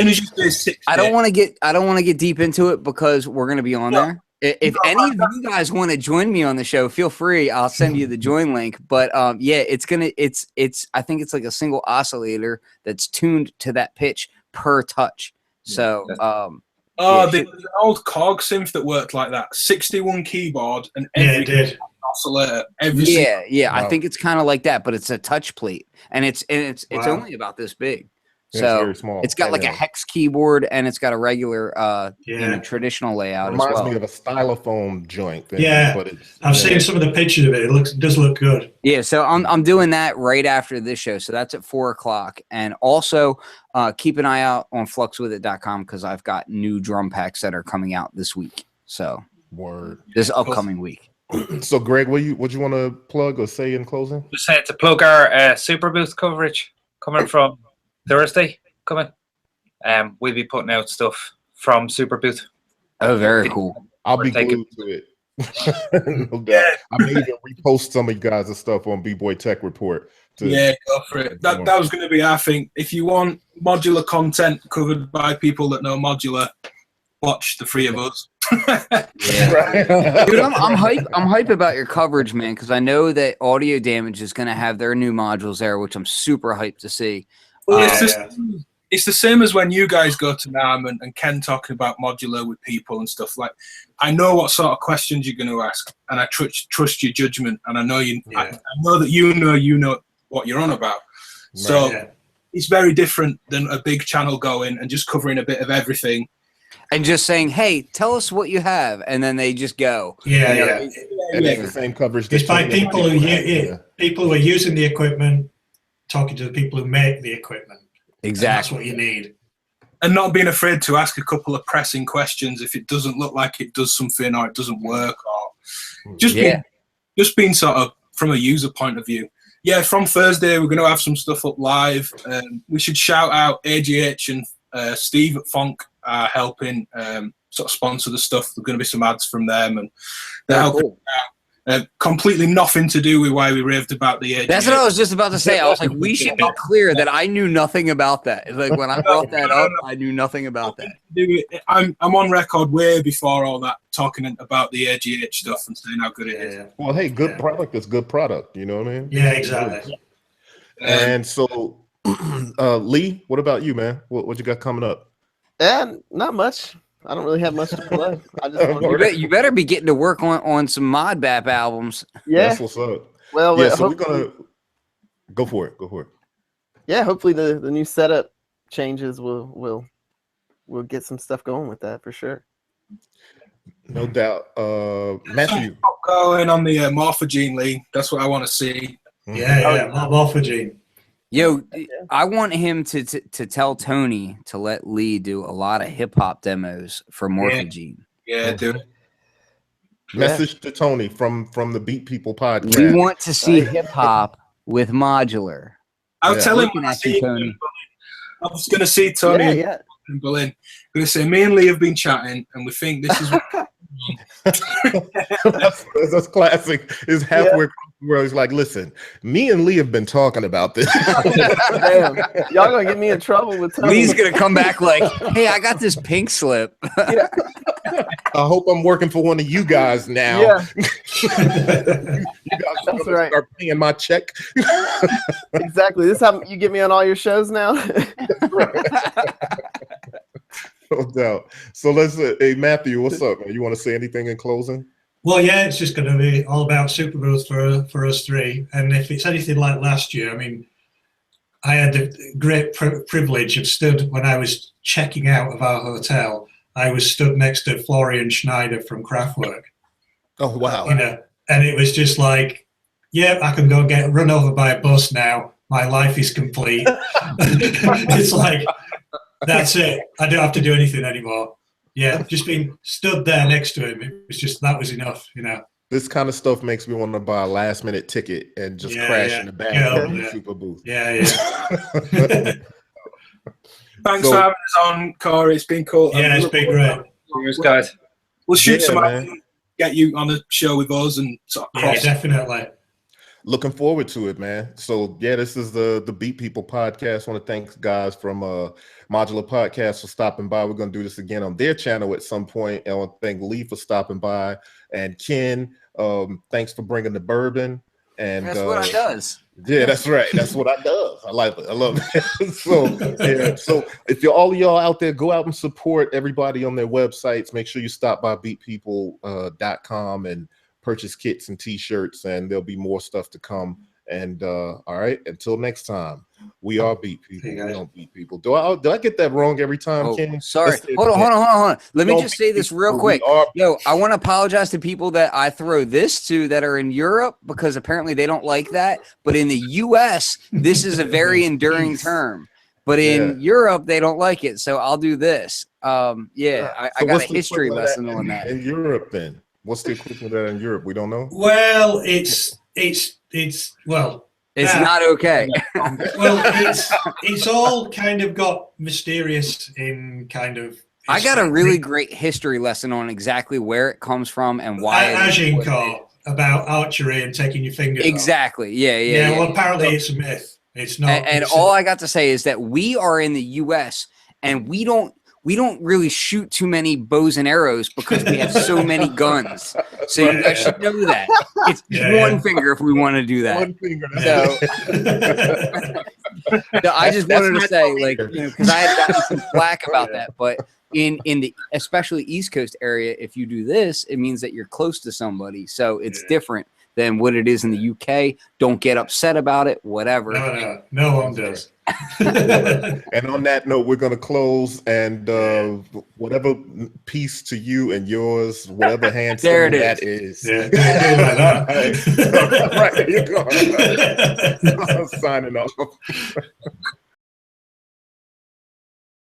as you say 60, I don't want to get deep into it because we're gonna be on there. If any of you guys want to join me on the show, feel free. I'll send you the join link. But yeah, it's I think it's like a single oscillator that's tuned to that pitch per touch. So there's an old Korg synth that worked like that. 61 keyboard and every oscillator. Yeah. I think it's kind of like that, but it's a touch plate, and it's Wow. only about this big. So very small. it's got like a hex keyboard and it's got a regular, traditional layout as Reminds well. me of a stylophone joint thing. Yeah, but I've seen some of the pictures of it. It does look good. Yeah, so I'm doing that right after this show. So that's at 4:00. And also keep an eye out on fluxwithit.com because I've got new drum packs that are coming out this week. So this upcoming week. So Greg, what you want to plug or say in closing? Just had to plug our Super Booth coverage coming from Thursday. We'll be putting out stuff from Super Booth. Oh, very cool. I'll be glued to it. No doubt. I may even repost some of you guys' stuff on Bboytech Report. Go for it. That was going to be our thing. If you want modular content covered by people that know modular, watch the three of us. Yeah. Dude, I'm hype about your coverage, man, because I know that Audio Damage is going to have their new modules there, which I'm super hyped to see. Well, it's the same as when you guys go to NAMM and Ken talking about modular with people and stuff. Like, I know what sort of questions you're going to ask, and I trust your judgment, and I know I know that you know what you're on about. So it's very different than a big channel going and just covering a bit of everything. And just saying, hey, tell us what you have, and then they just go. And it's the same coverage. It's by people who are using the equipment, talking to the people who make the equipment. Exactly. And that's what you need. And not being afraid to ask a couple of pressing questions if it doesn't look like it does something or it doesn't work, or just being sort of from a user point of view. Yeah, from Thursday we're going to have some stuff up live. We should shout out AGH and Steve at Fonk are helping sort of sponsor the stuff. There's going to be some ads from them, and they're helping out. Completely nothing to do with why we raved about the AGH. That's what I was just about to say. I was like, we should be clear that I knew nothing about that. Like when I brought that up, I knew nothing about that. I'm on record way before all that, talking about the AGH stuff and saying how good it is. Well, hey, good product is good product. You know what I mean? Yeah, exactly. And so, Lee, what about you, man? What you got coming up? Not much. I don't really have much to plug. I just you better be getting to work on some mod BAP albums. Yeah, that's what's up. Well, yeah, so we're gonna go for it. Yeah, hopefully the new setup changes will get some stuff going with that for sure. No doubt. Matthew, going on the Morphagene, Lee. That's what I want to see. Morphagene. Yo, I want him to tell Tony to let Lee do a lot of hip hop demos for Morphagene. Yeah, dude. Message to Tony from the Beatppl Podcast. We want to see hip hop with modular. I'll tell him when I see Tony. I was going to see Tony in Berlin. I'm going to say, me and Lee have been chatting, and we think this is what that's classic. Is halfway where he's like, listen, me and Lee have been talking about this. Damn, y'all gonna get me in trouble with Tony. Lee's gonna come back like, hey, I got this pink slip. I hope I'm working for one of you guys now. Yeah. You guys That's right. Start paying my check. Exactly. This is how you get me on all your shows now. No doubt. So let's hey Matthew, what's up, man? You want to say anything in closing? Well, yeah, it's just going to be all about Super Booth for us three. And if it's anything like last year, I mean, I had the great privilege of when I was checking out of our hotel, I was stood next to Florian Schneider from Kraftwerk. Oh, wow. You know, and it was just like, yeah, I can go get run over by a bus now. My life is complete. It's like, that's it. I don't have to do anything anymore. Yeah, just being stood there next to him, it was just, that was enough, you know. This kind of stuff makes me want to buy a last minute ticket and just crash in the back of the Super Booth. Yeah. Thanks for having us on, Corey. It's been cool. Yeah, it's been great. Cheers, guys. We'll shoot some out, get you on the show with us and sort of cross. Yeah, definitely. Looking forward to it, man. So yeah, this is the Beatppl Podcast. I want to thank guys from Modular Podcast for stopping by. We're going to do this again on their channel at some point. And I want to thank Lee for stopping by, and Ken, thanks for bringing the bourbon. And that's what I does. Yeah, that's right. That's what I does. I like it. I love it. So if all of y'all out there, go out and support everybody on their websites. Make sure you stop by beatppl.com and purchase kits and t-shirts, and there'll be more stuff to come And all right, until next time, we are beat people. We don't beat people. Do I get that wrong every time, Oh, Ken? sorry. Hold on. Let me just say this real quick. Yo, I want to apologize to people that I throw this to that are in Europe because apparently they don't like that. But in the US, this is a very enduring term. But in Europe, they don't like it. So I'll do this. I got a history lesson on that. In Europe, then. What's the equivalent of that in Europe? We don't know. Well, it's not okay. Well, it's all kind of got mysterious in kind of. I got a really great history lesson on exactly where it comes from and why. Agincourt about archery and taking your fingers exactly. off. Yeah. Well, apparently it's a myth. It's not. And all I got to say is that we are in the U.S. and we don't really shoot too many bows and arrows because we have so many guns. So you guys should know that. It's one finger if we want to do that. One finger. So I just wanted to say, like, because I had gotten some flack about that, but in the especially East Coast area, if you do this, it means that you're close to somebody. So it's different than what it is in the UK. Don't get upset about it, whatever. No one does. And on that note, we're going to close, and whatever peace to you and yours, whatever hand there it is. That is. Yeah. Right, there you go. I'm signing off.